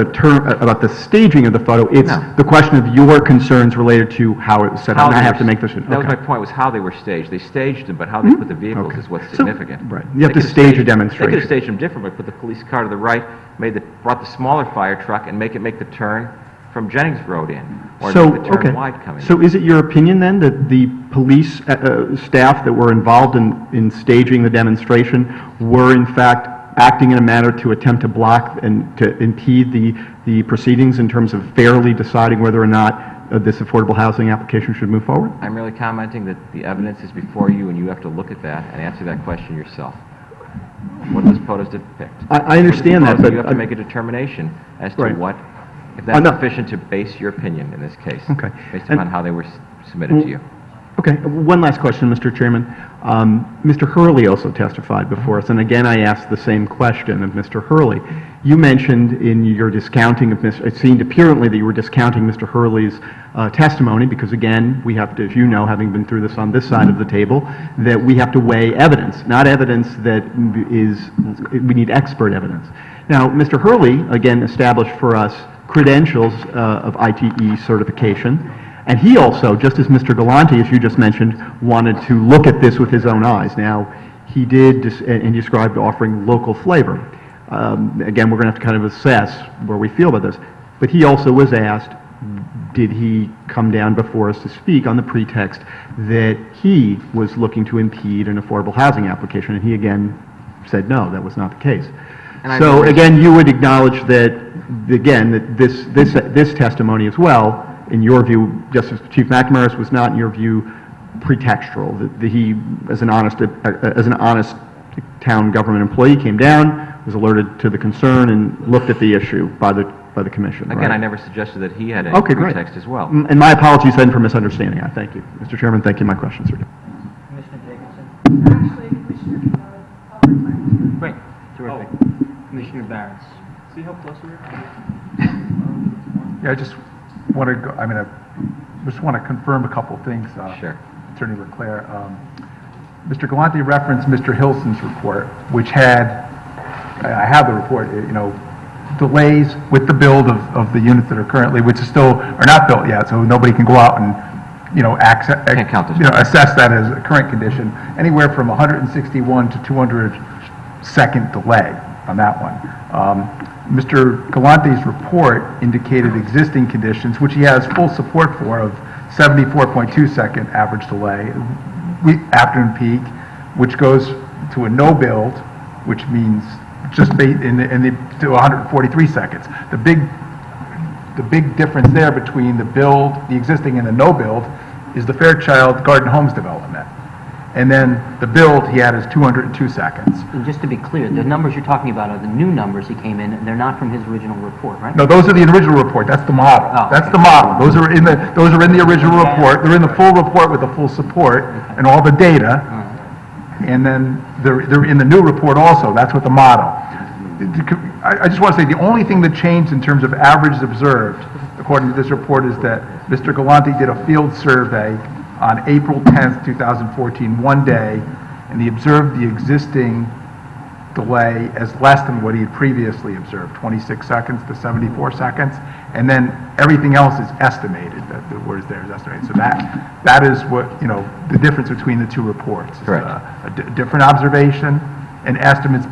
about the staging of the photo. It's
No.
the question of your concerns related to how it was set up. And I have to make this.
That was my point, was how they were staged. They staged them, but how they put the vehicles
Okay.
is what's
So-
significant.
right. You have
They
to
could've
stage a
staged- They
demonstration.
could have staged them differently, put the police car to the right, brought the smaller fire truck and make the turn from Jennings Road in, or
So,
make the turn
okay.
wide coming in.
So is it your opinion then that the police staff that were involved in staging the demonstration were in fact acting in a manner to attempt to block and to impede the proceedings in terms of fairly deciding whether or not this affordable housing application should move forward?
I'm merely commenting that the evidence is before you, and you have to look at that and answer that question yourself. What are those photos depict?
I understand that, but
You have to make a determination as to
Right.
if that's
no.
sufficient to base your opinion in this case.
Okay.
Based
And-
upon how they were submitted to you.
Okay, one last question, Mr. Chairman. Mr. Hurley also testified before us, and again, I asked the same question of Mr. Hurley. You mentioned in your discounting of it seemed apparently that you were discounting Mr. Hurley's testimony, because again, we have to, as you know, having been through this on this side of the table, that we have to weigh evidence, not evidence that we need expert evidence. Now, Mr. Hurley, again, established for us credentials of ITE certification, and he also, just as Mr. Galante, as you just mentioned, wanted to look at this with his own eyes. Now, he did, and described offering local flavor. Again, we're going to have to kind of assess where we feel about this. But he also was asked, did he come down before us to speak on the pretext that he was looking to impede an affordable housing application? And he again said, no, that was not the case.
And I
So
agree.
again, you would acknowledge that, again, that this testimony as well, in your view, Justice Chief McNamara's was not, in your view, pretextual, that he, as an honest town government employee, came down, was alerted to the concern, and looked at the issue by the commission, right?
Again, I never suggested that he had any
Okay, great.
pretext as well.
And my apologies then for misunderstanding. I thank you. Mr. Chairman, thank you. My questions are done.
Commissioner Jacobson?
Actually, Commissioner Albert,
Great, terrific. Commissioner Barron's. See how close we are?
Yeah, I just want to go, I just want to confirm a couple things.
Sure.
Attorney Leclerc. Mr. Galante referenced Mr. Hilson's report, which had, I have the report, delays with the build of the units that are currently, which are not built yet, so nobody can go out and,
Can't count this.
assess that as a current condition, anywhere from 161 to 200 second delay on that one. Mr. Galante's report indicated existing conditions, which he has full support for, of 74.2 second average delay, afternoon peak, which goes to a no build, which means just to 143 seconds. The big difference there between the existing and the no build is the Fairchild Garden Homes development. And then the build he had is 202 seconds.
And just to be clear, the numbers you're talking about are the new numbers he came in, and they're not from his original report, right?
No, those are the original report, that's the model.
Oh,
That's
okay.
the model. Those are in the original report. They're in the full report with the full support and all the data. And then they're in the new report also. That's what the model. I just want to say, the only thing that changed in terms of averages observed, according to this report, is that Mr. Galante did a field survey on April 10th, 2014, one day, and he observed the existing delay as less than what he had previously observed, 26 seconds to 74 seconds, and then everything else is estimated, that the words there is estimated. So that is what, the difference between the two reports. It's
Correct.
a different observation and estimates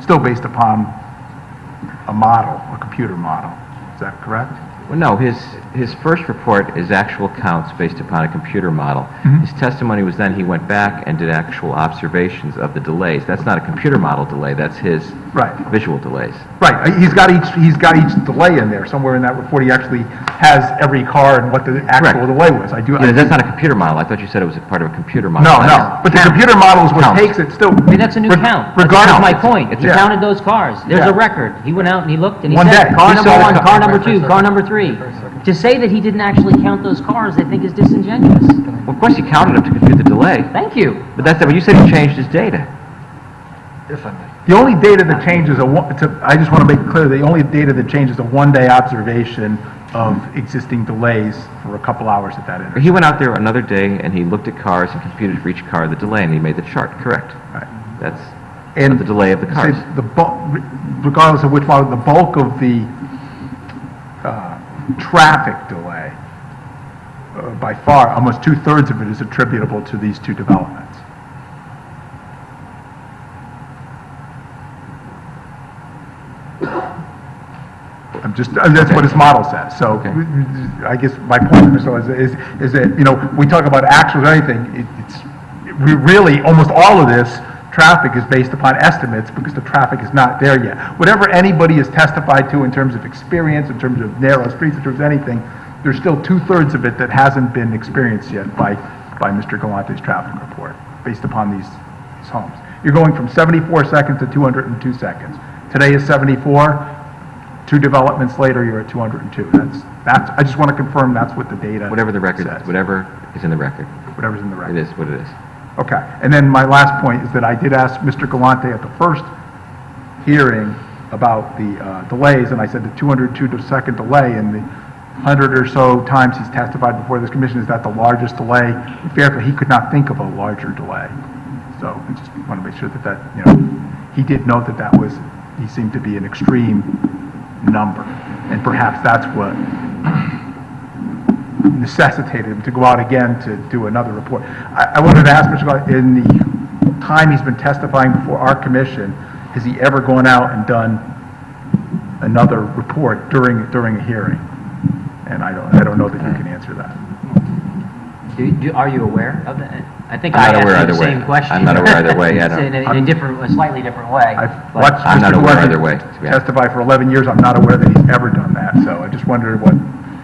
still based upon a model, a computer model. Is that correct?
Well, no, his first report is actual counts based upon a computer model. His testimony was then he went back and did actual observations of the delays. That's not a computer model delay, that's his
Right.
visual delays.
Right, he's got each delay in there, somewhere in that report, he actually has every car and what the actual
Correct.
delay was. I do.
Yeah, that's not a computer model. I thought you said it was a part of a computer model.
No, but the computer model is what
Counts.
takes it still.
I mean, that's a new count. That's
Regardless.
my point. He
Yeah.
counted those cars. There's
Yeah.
a record. He went out and he looked and he
One
said,
day.
car
He
number
saw the
one,
car-
car number two, car number three. To say that he didn't actually count those cars, I think is disingenuous.
Well, of course, he counted them to compute the delay.
Thank you.
But that's, but you said he changed his data.
If I may.
The only data that changes, I just want to make it clear, the only data that changes a one-day observation of existing delays for a couple hours at that intersection.
He went out there another day and he looked at cars and computed for each car the delay and he made the chart, correct?
Right.
That's
And
the delay of the cars.
say regardless of which model, the bulk of the traffic delay, by far, almost two-thirds of it is attributable to these two developments. That's what his model says. So
Okay.
I guess my point, Mr. Lewis, is that, you know, we talk about actuals or anything, really, almost all of this traffic is based upon estimates because the traffic is not there yet. Whatever anybody has testified to in terms of experience, in terms of narrow streets, in terms of anything, there's still two-thirds of it that hasn't been experienced yet by Mr. Galante's traffic report, based upon these homes. You're going from 74 seconds to 202 seconds. Today is 74. 2 developments later, you're at 202. That's, I just want to confirm that's what the data
Whatever the record,
says.
whatever is in the record.
Whatever's in the
It
record.
is what it is.
Okay. And then my last point is that I did ask Mr. Galante at the first hearing about the delays, and I said the 202-second delay, and the 100 or so times he's testified before this commission, is that the largest delay? In Fairfield, he could not think of a larger delay. So I just want to make sure that, you know, he did note that he seemed to be an extreme number, and perhaps that's what necessitated him to go out again to do another report. I wanted to ask Mr. Galante, in the time he's been testifying before our commission, has he ever gone out and done another report during a hearing? And I don't know that you can answer that.
Are you aware of that? I think
I'm
I
not aware
asked you
either
the
way.
same question.
I'm not aware either way, I don't-
In a slightly different way.
I've
but-
watched
I'm not
Mr.
aware
Galante
either way, to be honest.
testify for 11 years. I'm not aware that he's ever done that, so I just wondered what...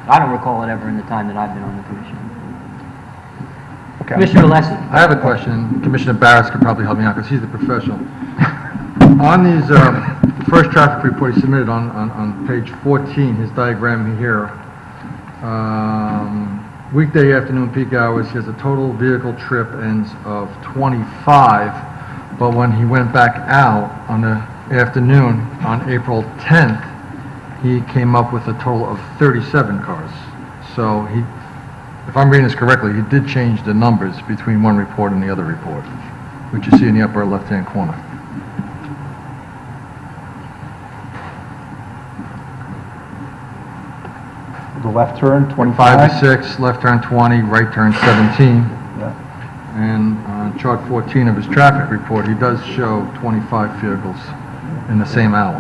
I don't recall it ever in the time that I've been on the commission.
Okay.
Commissioner Alessi?
I have a question. Commissioner Barris could probably help me out because he's the professional. On these, the first traffic report he submitted on page 14, his diagram here, weekday afternoon peak hours, he has a total vehicle trip ends of 25, but when he went back out on the afternoon on April 10th, he came up with a total of 37 cars. So he, if I'm reading this correctly, he did change the numbers between one report and the other report, which you see in the upper left-hand corner.
The left turn, 25?
5 to 6, left turn 20, right turn 17.
Yeah.
And on chart 14 of his traffic report, he does show 25 vehicles in the same hour.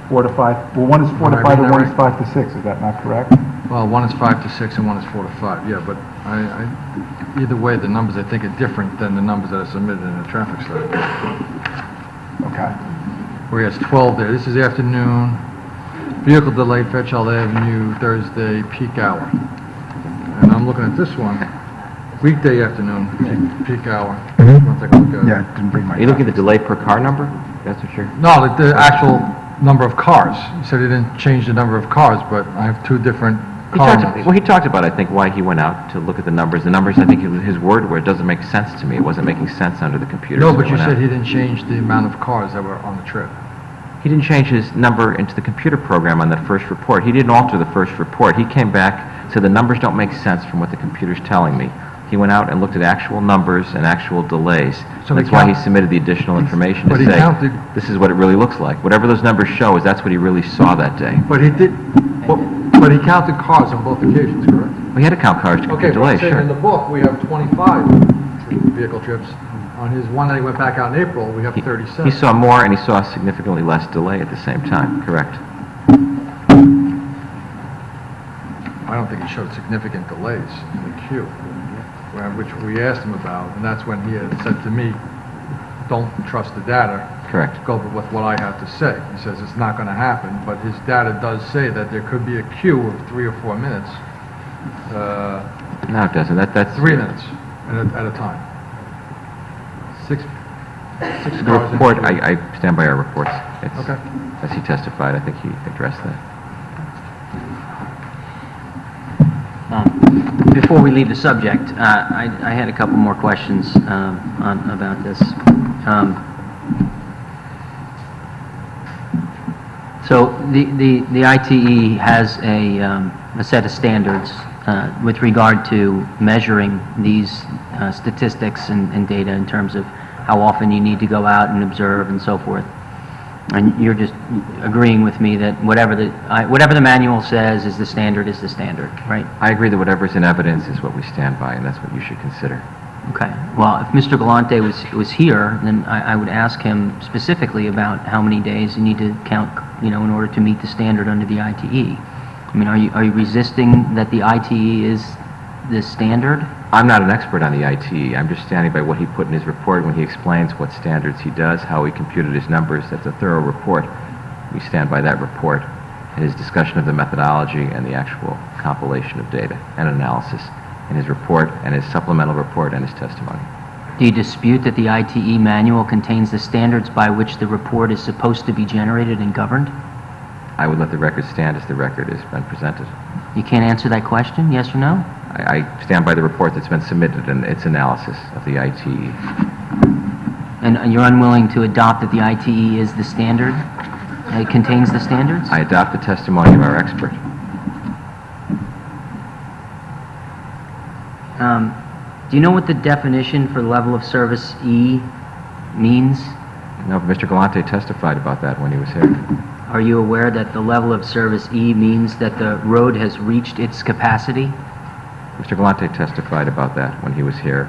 4 to 5, well, one is 4 to
Am I
5 and
reading
one
that
is 5 to 6, is that not correct?
Well, one is 5 to 6 and one is 4 to 5, yeah, but either way, the numbers I think are different than the numbers that are submitted in the traffic study.
Okay.
Where he has 12 there. This is afternoon, vehicle delay, Fairchild Avenue, Thursday, peak hour. And I'm looking at this one, weekday afternoon, peak hour. You want to take a look at it?
Yeah, didn't bring my...
Are you looking at the delay per car number? That's what you're...
No, the actual number of cars. He said he didn't change the number of cars, but I have 2 different car numbers.
Well, he talked about, I think, why he went out to look at the numbers. The numbers, I think his word were, it doesn't make sense to me. It wasn't making sense under the computer.
No,
so
but
he
you
went
said
out.
he didn't change the amount of cars that were on the trip.
He didn't change his number into the computer program on that first report. He didn't alter the first report. He came back, said the numbers don't make sense from what the computer's telling me. He went out and looked at actual numbers and actual delays.
So he
That's why he
count-
submitted the additional information
But
to
he
say,
counted-
this is what it really looks like. Whatever those numbers show is that's what he really saw that day.
But he did, but he counted cars on both occasions, correct?
We had to count cars to
Okay,
compute
but I'm
delays,
saying
sure.
in the book, we have 25 vehicle trips. On his one that he went back out in April, we have 37.
He saw more and he saw significantly less delay at the same time, correct?
I don't think he showed significant delays in the queue, which we asked him about, and that's when he had said to me, don't trust the data,
Correct.
go with what I have to say. He says it's not going to happen, but his data does say that there could be a queue of 3 or 4 minutes,
No, it doesn't. That's...
3 minutes at a time. Six
The
cars in
report,
queue.
I stand by our reports. It's-
Okay.
As he testified, I think he addressed that.
Before we leave the subject, I had a couple more questions about this. So the ITE has a set of standards with regard to measuring these statistics and data in terms of how often you need to go out and observe and so forth. And you're just agreeing with me that whatever the manual says is the standard, right?
I agree that whatever's in evidence is what we stand by, and that's what you should consider.
Okay. Well, if Mr. Galante was here, then I would ask him specifically about how many days you need to count, in order to meet the standard under the ITE. I mean, are you resisting that the ITE is the standard?
I'm not an expert on the ITE. I'm just standing by what he put in his report when he explains what standards he does, how he computed his numbers. That's a thorough report. We stand by that report and his discussion of the methodology and the actual compilation of data and analysis in his report and his supplemental report and his testimony.
Do you dispute that the ITE manual contains the standards by which the report is supposed to be generated and governed?
I would let the record stand as the record has been presented.
You can't answer that question, yes or no?
I stand by the report that's been submitted and its analysis of the ITE.
And you're unwilling to adopt that the ITE is the standard? It contains the standards?
I adopt the testimony of our expert.
Do you know what the definition for level of service E means?
No, Mr. Galante testified about that when he was here.
Are you aware that the level of service E means that the road has reached its capacity?
Mr. Galante testified about that when he was here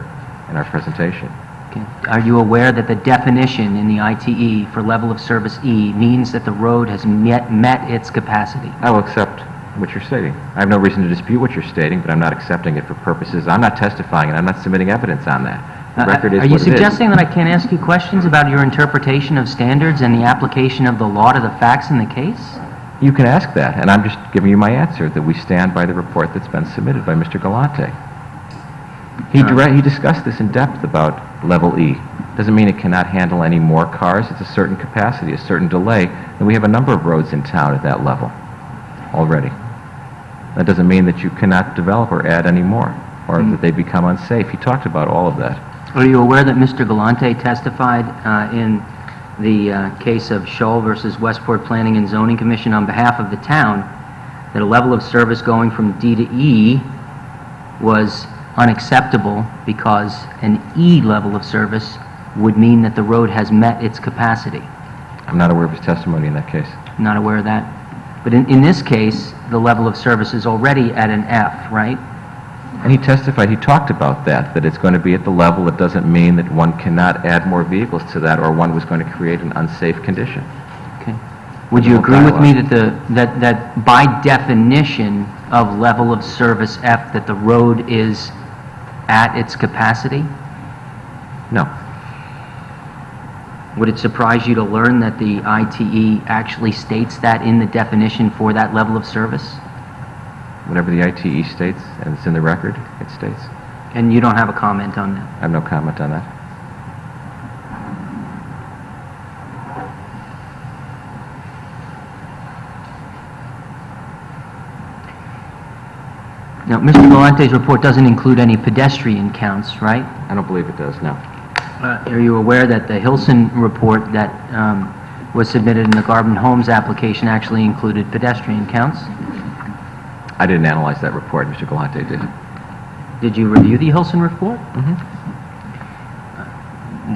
in our presentation.
Okay. Are you aware that the definition in the ITE for level of service E means that the road has met its capacity?
I will accept what you're stating. I have no reason to dispute what you're stating, but I'm not accepting it for purposes. I'm not testifying and I'm not submitting evidence on that. The record is
Are you
what it is.
suggesting that I can't ask you questions about your interpretation of standards and the application of the law to the facts in the case?
You can ask that, and I'm just giving you my answer, that we stand by the report that's been submitted by Mr. Galante. He discussed this in depth about level E. Doesn't mean it cannot handle any more cars. It's a certain capacity, a certain delay, and we have a number of roads in town at that level already. That doesn't mean that you cannot develop or add any more, or that they become unsafe. He talked about all of that.
Are you aware that Mr. Galante testified in the case of Scholl versus Westport Planning and Zoning Commission on behalf of the town that a level of service going from D to E was unacceptable because an E level of service would mean that the road has met its capacity?
I'm not aware of his testimony in that case.
Not aware of that. But in this case, the level of service is already at an F, right?
And he testified, he talked about that it's going to be at the level. It doesn't mean that one cannot add more vehicles to that or one was going to create an unsafe condition.
Okay. Would you agree with me that by definition of level of service F, that the road is at its capacity?
No.
Would it surprise you to learn that the ITE actually states that in the definition for that level of service?
Whatever the ITE states, and it's in the record, it states.
And you don't have a comment on that?
I have no comment on that.
Now, Mr. Galante's report doesn't include any pedestrian counts, right?
I don't believe it does, no.
Are you aware that the Hilson report that was submitted in the Garden Homes application actually included pedestrian counts?
I didn't analyze that report, Mr. Galante did.
Did you review the Hilson report?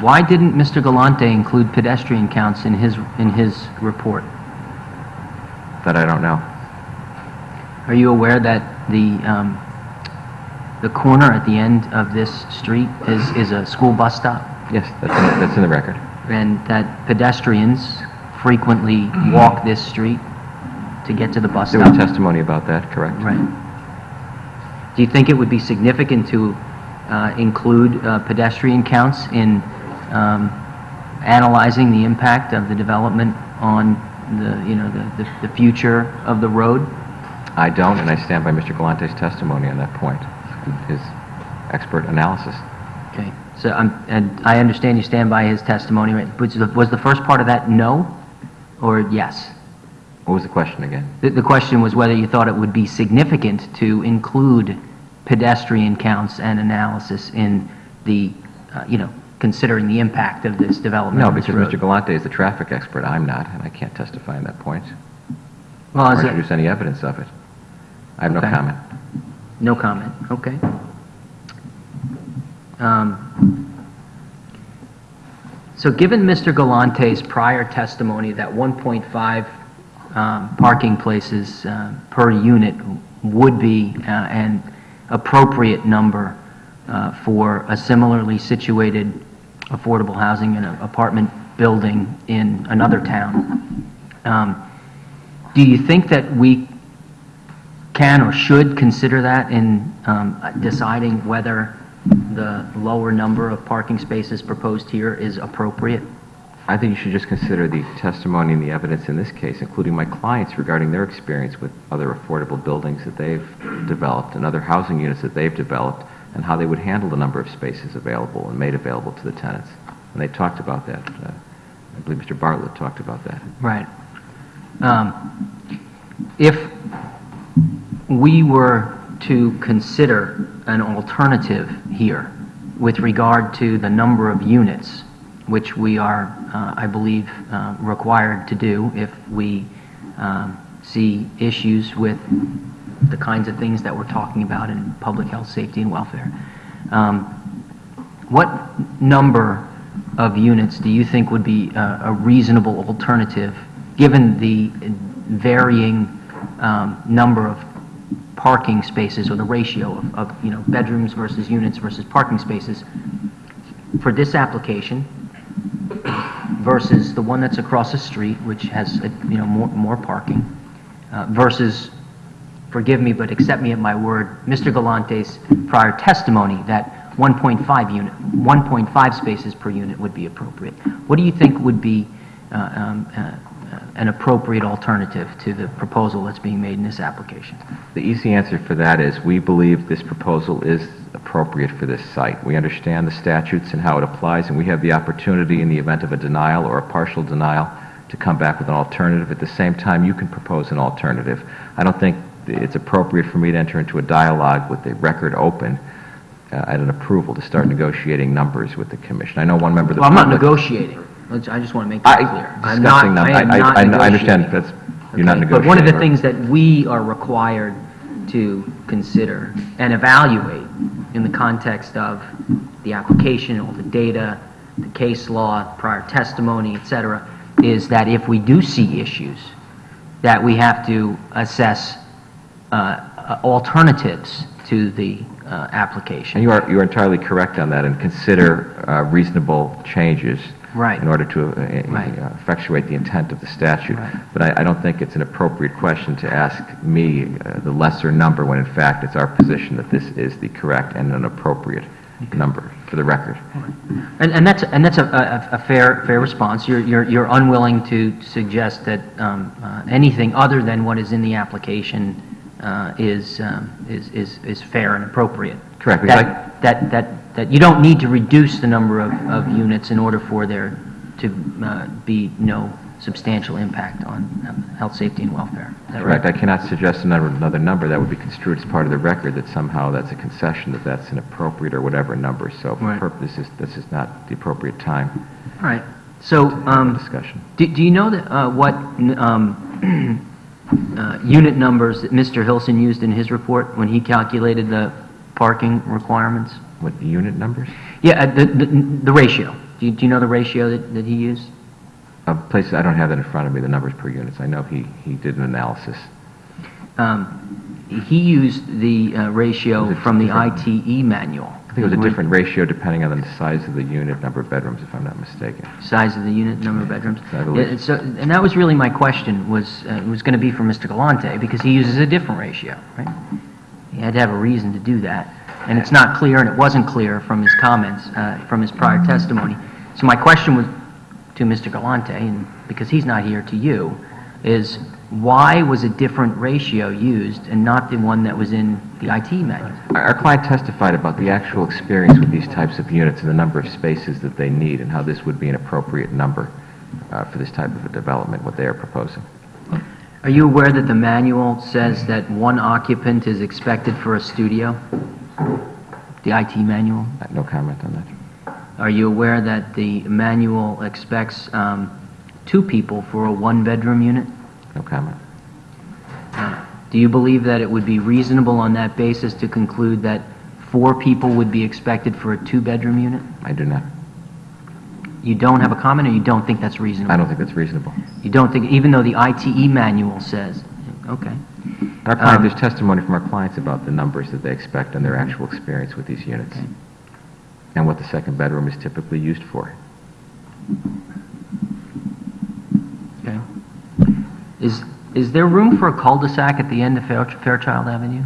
Why didn't Mr. Galante include pedestrian counts in his report?
That I don't know.
Are you aware that the corner at the end of this street is a school bus stop?
Yes, that's in the record.
And that pedestrians frequently walk this street to get to the bus
There
stop?
was testimony about that, correct?
Right. Do you think it would be significant to include pedestrian counts in analyzing the impact of the development on the future of the road?
I don't, and I stand by Mr. Galante's testimony on that point, his expert analysis.
Okay. So and I understand you stand by his testimony, right? Was the first part of that no or yes?
What was the question again?
The question was whether you thought it would be significant to include pedestrian counts and analysis in the, considering the impact of this development
No,
on this
because
road?
Mr. Galante is the traffic expert. I'm not, and I can't testify on that point
Well,
or
is it,
introduce any evidence of it. I have no
Okay.
comment.
no comment, okay. So given Mr. Galante's prior testimony that 1.5 parking places per unit would be an appropriate number for a similarly situated affordable housing and apartment building in another town, do you think that we can or should consider that in deciding whether the lower number of parking spaces proposed here is appropriate?
I think you should just consider the testimony and the evidence in this case, including my clients regarding their experience with other affordable buildings that they've developed and other housing units that they've developed, and how they would handle the number of spaces available and made available to the tenants. And they talked about that. I believe Mr. Bartlett talked about that.
Right. If we were to consider an alternative here with regard to the number of units, which we are, I believe, required to do if we see issues with the kinds of things that we're talking about in public health, safety, and welfare. What number of units do you think would be a reasonable alternative, given the varying number of parking spaces, or the ratio of bedrooms versus units versus parking spaces for this application versus the one that's across the street, which has more parking, versus, forgive me, but accept me at my word, Mr. Galante's prior testimony that 1.5 spaces per unit would be appropriate. What do you think would be an appropriate alternative to the proposal that's being made in this application?
The easy answer for that is we believe this proposal is appropriate for this site. We understand the statutes and how it applies, and we have the opportunity in the event of a denial or a partial denial to come back with an alternative. At the same time, you can propose an alternative. I don't think it's appropriate for me to enter into a dialogue with the record open at an approval to start negotiating numbers with the commission. I know one member of the
Well, I'm not
public-
negotiating. I just want to make that clear. I'm
discussing
not,
them.
I am not
I understand
negotiating.
that's, you're not
Okay,
negotiating.
But one of the
or-
things that we are required to consider and evaluate in the context of the application, all the data, the case law, prior testimony, et cetera, is that if we do see issues, that we have to assess alternatives to the application.
And you are entirely correct on that, and consider reasonable changes
Right.
in order to
Right.
effectuate the intent of the statute.
Right.
But I don't think it's an appropriate question to ask me the lesser number when in fact it's our position that this is the correct and an appropriate number for the record.
And that's a fair response. You're unwilling to suggest that anything other than what is in the application is fair and appropriate.
Correct, because
That you don't need to reduce the number of units in order for there to be no substantial impact on health, safety, and welfare. Is that right?
Correct. I cannot suggest another number that would be construed as part of the record, that somehow that's a concession, that that's an appropriate or whatever number. So for
Right.
purposes, this is not the appropriate time
All right. So,
to have a discussion.
do you know that, what unit numbers that Mr. Hilson used in his report when he calculated the parking requirements?
What, the unit numbers?
Yeah, the ratio. Do you know the ratio that he used?
Places, I don't have that in front of me, the numbers per units. I know he did an analysis.
He used the ratio
Was it
from the
different?
ITE manual.
I think it was a different ratio depending on the size of the unit, number of bedrooms, if I'm not mistaken.
Size of the unit, number of bedrooms.
I believe.
Yeah, so, and that was really my question, was going to be for Mr. Galante, because he uses a different ratio, right? He had to have a reason to do that. And it's not clear, and it wasn't clear from his comments, from his prior testimony. So my question was to Mr. Galante, and because he's not here, to you, is why was a different ratio used and not the one that was in the IT manual?
Our client testified about the actual experience with these types of units and the number of spaces that they need, and how this would be an appropriate number for this type of a development, what they are proposing.
Are you aware that the manual says that one occupant is expected for a studio? The IT manual?
No comment on that.
Are you aware that the manual expects 2 people for a 1-bedroom unit?
No comment.
Do you believe that it would be reasonable on that basis to conclude that 4 people would be expected for a 2-bedroom unit?
I do not.
You don't have a comment, or you don't think that's reasonable?
I don't think that's reasonable.
You don't think, even though the ITE manual says, okay.
Our client, there's testimony from our clients about the numbers that they expect and their actual experience with these units, and what the 2nd bedroom is typically used for.
Okay. Is there room for a cul-de-sac at the end of Fairchild Avenue?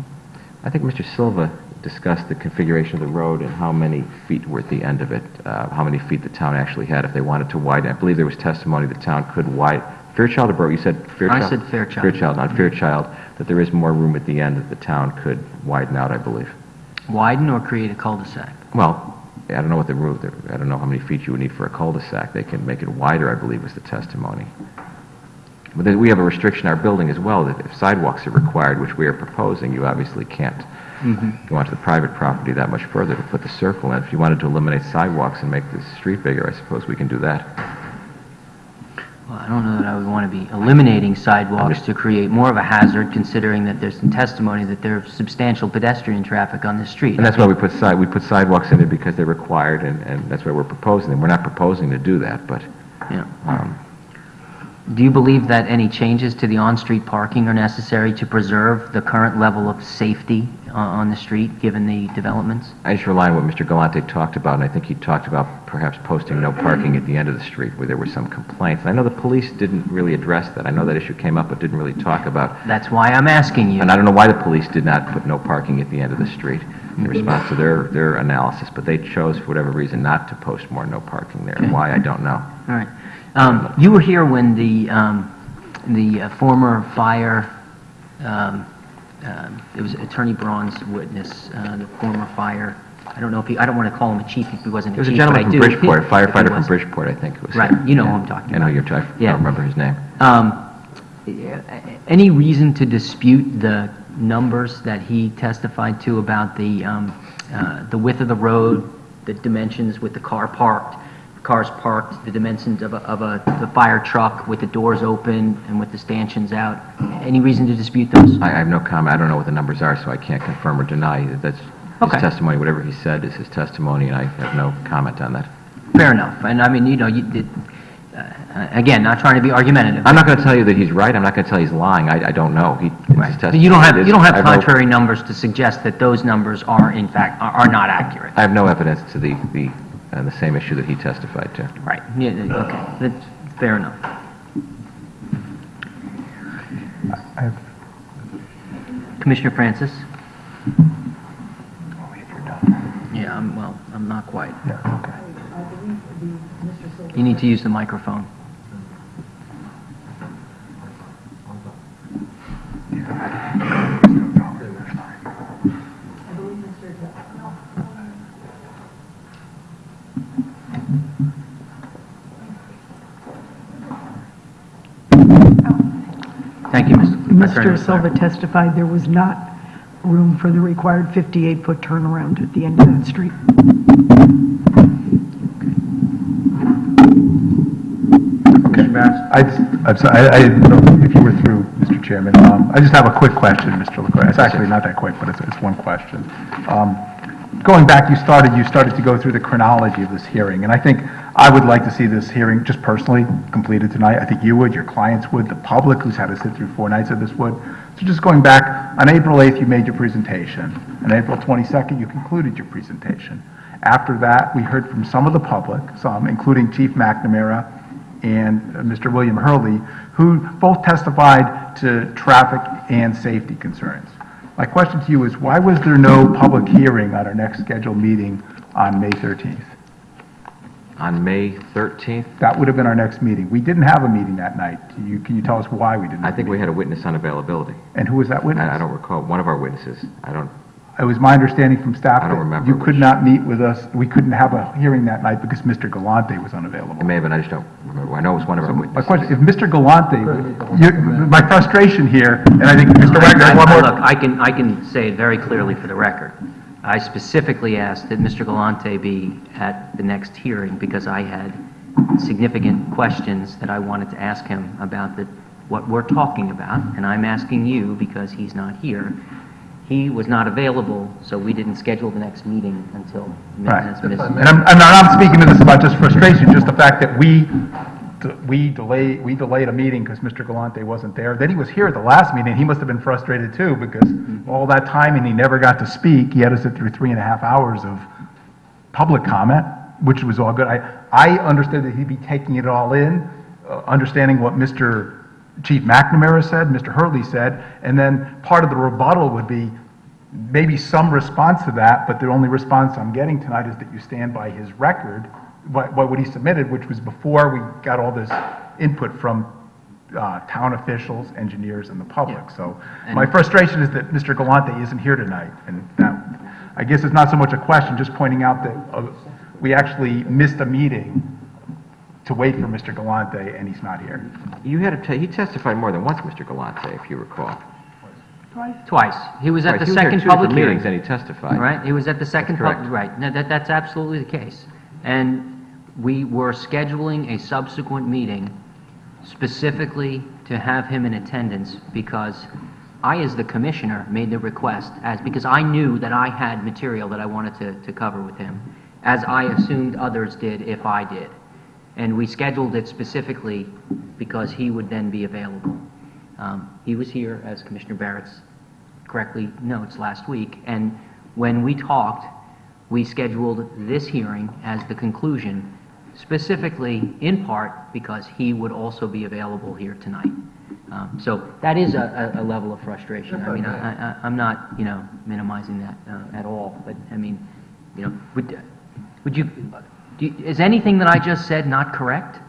I think Mr. Silva discussed the configuration of the road and how many feet were at the end of it, how many feet the town actually had if they wanted to widen. I believe there was testimony the town could widen. Fairchild or Borough? You said Fairchild?
I said Fairchild.
Fairchild, not Fairchild, that there is more room at the end that the town could widen out, I believe.
Widen or create a cul-de-sac?
Well, I don't know what the route, I don't know how many feet you would need for a cul-de-sac. They can make it wider, I believe, was the testimony. But then we have a restriction in our building as well, that if sidewalks are required, which we are proposing, you obviously can't go onto the private property that much further to put the circle in. If you wanted to eliminate sidewalks and make the street bigger, I suppose we can do that.
Well, I don't know that I would want to be eliminating sidewalks to create more of a hazard, considering that there's some testimony that there's substantial pedestrian traffic on the street.
And that's why we put sidewalks in there, because they're required, and that's why we're proposing them. We're not proposing to do that, but
Yeah. Do you believe that any changes to the on-street parking are necessary to preserve the current level of safety on the street, given the developments?
I just rely on what Mr. Galante talked about, and I think he talked about perhaps posting no parking at the end of the street where there were some complaints. And I know the police didn't really address that. I know that issue came up, but didn't really talk about.
That's why I'm asking you.
And I don't know why the police did not put no parking at the end of the street in response to their analysis, but they chose, for whatever reason, not to post more no parking there. Why, I don't know.
All right. You were here when the former fire, it was Attorney Braun's witness, the former fire, I don't know if he, I don't want to call him a chief if he wasn't
There
a
was a
chief, but I
gentleman
do.
from Bridgeport, a
If
firefighter
he
from
was.
Bridgeport, I think it was.
Right, you know who I'm talking
I know
about.
you're talking, I
Yeah.
don't remember his name.
Any reason to dispute the numbers that he testified to about the width of the road, the dimensions with the cars parked, the dimensions of the fire truck with the doors open and with the stanchions out? Any reason to dispute those?
I have no comment. I don't know what the numbers are, so I can't confirm or deny. That's his
Okay.
testimony. Whatever he said is his testimony, and I have no comment on that.
Fair enough. And I mean, you know, again, not trying to be argumentative.
I'm not going to tell you that he's right. I'm not going to tell you he's lying. I don't know. It's his
Right.
testimony.
But you don't
It is-
have
I have no-
contrary numbers to suggest that those numbers are in fact are not accurate.
I have no evidence to the same issue that he testified to.
Right. Yeah, okay. That's fair enough. Commissioner Francis? Yeah, I'm not quite.
I believe Mr. Silva.
You need to use the microphone.
I believe Mr. No.
Thank you, Mr. Attorney
Mr. Silva testified there was not room for the required 58-foot turnaround at the end of that street.
I'm sorry, I didn't know if you were through, Mr. Chairman. I just have a quick question, Mr. LaCroix. It's actually not that quick, but it's one question. Going back, you started to go through the chronology of this hearing, and I think I would like to see this hearing, just personally, completed tonight. I think you would, your clients would, the public who's had to sit through 4 nights of this would. So just going back, on April 8th, you made your presentation. On April 22nd, you concluded your presentation. After that, we heard from some of the public, some, including Chief McNamara and Mr. William Hurley, who both testified to traffic and safety concerns. My question to you is, why was there no public hearing on our next scheduled meeting on May 13th?
On May 13th,
That would have been our next meeting. We didn't have a meeting that night. Can you tell us why we didn't?
I
have a
think we
meeting?
had a witness unavailability.
And who was that witness?
I don't recall. One of our witnesses.
It was my understanding from staff
I don't
that
remember
you could
which.
not meet with us, we couldn't have a hearing that night because Mr. Galante was unavailable.
It may have been, I just don't remember. I know it was one of our
My
witnesses.
question, if Mr. Galante, my frustration here, and I think Mr. Wagner had one more.
Look, I can say it very clearly for the record. I specifically asked that Mr. Galante be at the next hearing because I had significant questions that I wanted to ask him about what we're talking about, and I'm asking you because he's not here. He was not available, so we didn't schedule the next meeting until
Right.
Ms.
And I'm not speaking to this about just frustration, just the fact that we delayed a meeting because Mr. Galante wasn't there. Then he was here at the last meeting, he must have been frustrated too, because all that time and he never got to speak. He had to sit through 3.5 hours of public comment, which was all good. I understood that he'd be taking it all in, understanding what Mr. Chief McNamara said, Mr. Hurley said, and then part of the rebuttal would be maybe some response to that, but the only response I'm getting tonight is that you stand by his record, what he submitted, which was before we got all this input from town officials, engineers, and the public. So my frustration is that Mr. Galante isn't here tonight, and that, I guess it's not so much a question, just pointing out that we actually missed a meeting to wait for Mr. Galante, and he's not here.
He testified more than once, Mr. Galante, if you recall.
Twice. He was at
Right,
the
he was at
second
two
public
different
hearing.
meetings and he testified.
Right, he was at the second
That's correct.
public, right. No, that's absolutely the case. And we were scheduling a subsequent meeting specifically to have him in attendance because I, as the commissioner, made the request because I knew that I had material that I wanted to cover with him, as I assumed others did if I did. And we scheduled it specifically because he would then be available. He was here, as Commissioner Barrett's correctly notes, last week, and when we talked, we scheduled this hearing as the conclusion, specifically in part because he would also be available here tonight. So that is a level of frustration. I mean, I'm not, minimizing that at all, but I mean, would you, is anything that I just said not correct?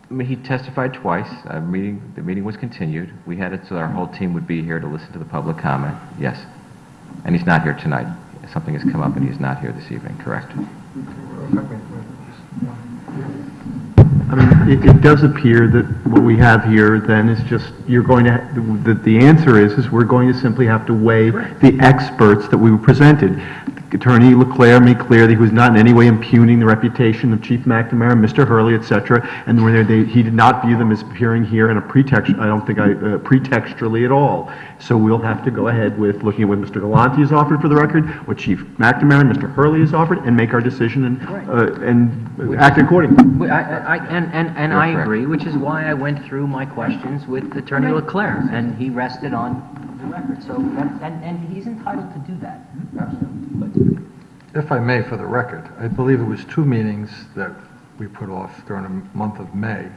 I mean, he testified twice. The meeting was continued. We had it so our whole team would be here to listen to the public comment. Yes. And he's not here tonight. Something has come up and he's not here this evening, correct?
I mean, it does appear that what we have here then is just, you're going to, the answer is we're going to simply have to weigh the experts that we were presented. Attorney Leclerc made clear that he was not in any way impugning the reputation of Chief McNamara, Mr. Hurley, et cetera, and he did not view them as appearing here in a pretext, pretextually at all. So we'll have to go ahead with looking at what Mr. Galante has offered for the record, what Chief McNamara and Mr. Hurley has offered, and make our decision and act accordingly.
I agree, which is why I went through my questions with Attorney Leclerc, and he rested on the record. So, and he's entitled to do that.
If I may, for the record, I believe it was 2 meetings that we put off during the month of May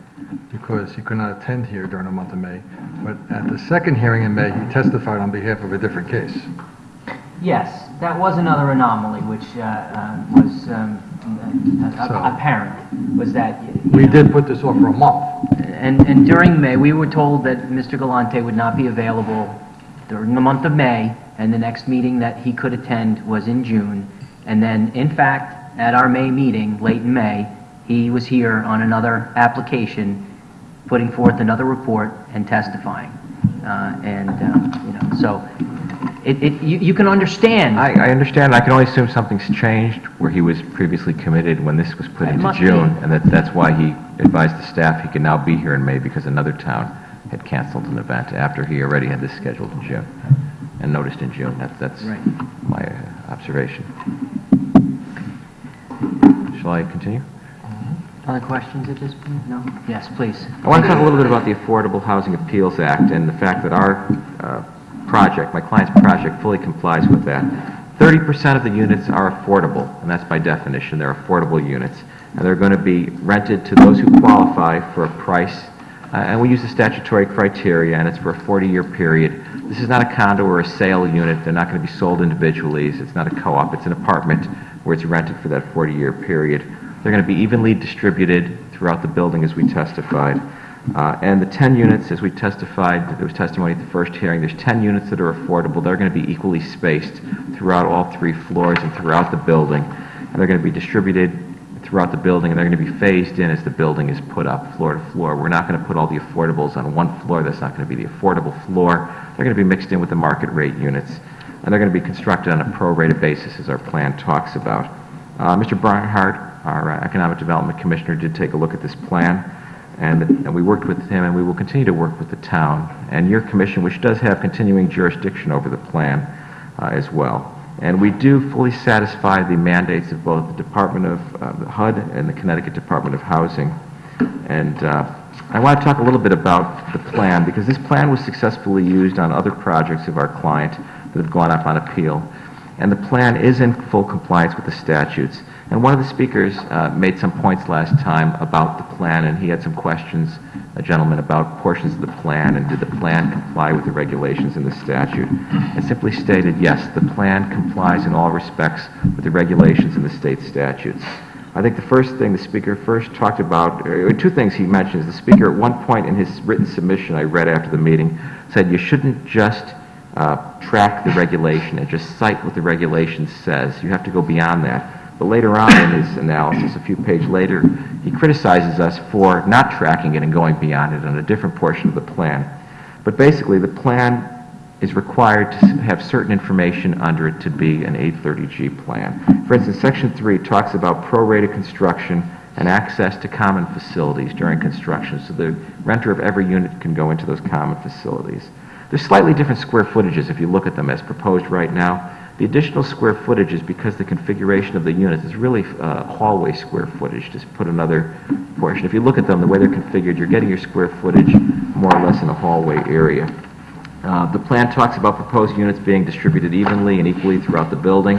because he could not attend here during the month of May. But at the second hearing in May, he testified on behalf of a different case.
Yes, that was another anomaly, which was apparent, was that...
We did put this off for a month.
And during May, we were told that Mr. Galante would not be available during the month of May, and the next meeting that he could attend was in June. And then, in fact, at our May meeting, late in May, he was here on another application, putting forth another report and testifying. So you can understand.
I understand. I can only assume something's changed where he was previously committed when this was put
It
into
must
June,
be.
and that's why he advised the staff he could now be here in May because another town had canceled an event after he already had this scheduled in June and noticed in June. That's
Right.
my observation. Shall I continue?
Other questions at this point? No? Yes, please.
I want to talk a little bit about the Affordable Housing Appeals Act and the fact that our project, my client's project, fully complies with that. 30% of the units are affordable, and that's by definition. They're affordable units, and they're going to be rented to those who qualify for a price, and we use the statutory criteria, and it's for a 40-year period. This is not a condo or a sale unit. They're not going to be sold individually. It's not a co-op. It's an apartment where it's rented for that 40-year period. They're going to be evenly distributed throughout the building as we testified. And the 10 units, as we testified, there was testimony at the first hearing, there's 10 units that are affordable. They're going to be equally spaced throughout all 3 floors and throughout the building. And they're going to be distributed throughout the building, and they're going to be phased in as the building is put up floor to floor. We're not going to put all the affordables on one floor. That's not going to be the affordable floor. They're going to be mixed in with the market rate units. and they're going to be constructed on a prorated basis, as our plan talks about. Mr. Barnhart, our Economic Development Commissioner, did take a look at this plan, and we worked with him, and we will continue to work with the town and your commission, which does have continuing jurisdiction over the plan as well. And we do fully satisfy the mandates of both the Department of the HUD and the Connecticut Department of Housing. And I want to talk a little bit about the plan, because this plan was successfully used on other projects of our client that have gone up on appeal. And the plan is in full compliance with the statutes. And one of the speakers made some points last time about the plan, and he had some questions, a gentleman, about portions of the plan, and did the plan comply with the regulations in the statute. And simply stated, yes, the plan complies in all respects with the regulations in the state statutes. I think the first thing the speaker first talked about, or two things he mentions. The speaker at one point in his written submission I read after the meeting said you shouldn't just track the regulation and just cite what the regulation says. You have to go beyond that. But later on in his analysis, a few pages later, he criticizes us for not tracking it and going beyond it on a different portion of the plan. But basically, the plan is required to have certain information under it to be an 830G plan. For instance, Section 3 talks about prorated construction and access to common facilities during construction, so the renter of every unit can go into those common facilities. There's slightly different square footages if you look at them as proposed right now. The additional square footage is because the configuration of the units is really hallway square footage, just put another portion. If you look at them, the way they're configured, you're getting your square footage more or less in a hallway area. The plan talks about proposed units being distributed evenly and equally throughout the building,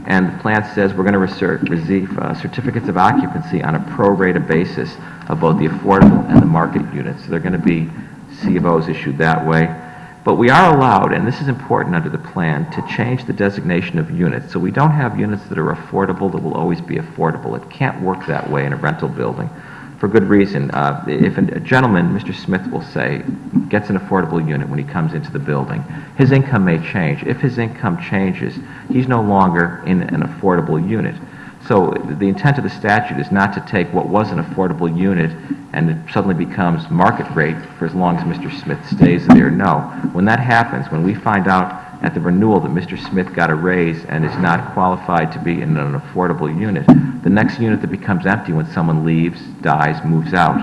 and the plan says we're going to receive certificates of occupancy on a prorated basis of both the affordable and the market units. So they're going to be C of Os issued that way. But we are allowed, and this is important under the plan, to change the designation of units. So we don't have units that are affordable that will always be affordable. It can't work that way in a rental building for good reason. If a gentleman, Mr. Smith will say, gets an affordable unit when he comes into the building, his income may change. If his income changes, he's no longer in an affordable unit. So the intent of the statute is not to take what was an affordable unit and it suddenly becomes market rate for as long as Mr. Smith stays there. No. When that happens, when we find out at the renewal that Mr. Smith got a raise and is not qualified to be in an affordable unit, the next unit that becomes empty when someone leaves, dies, moves out,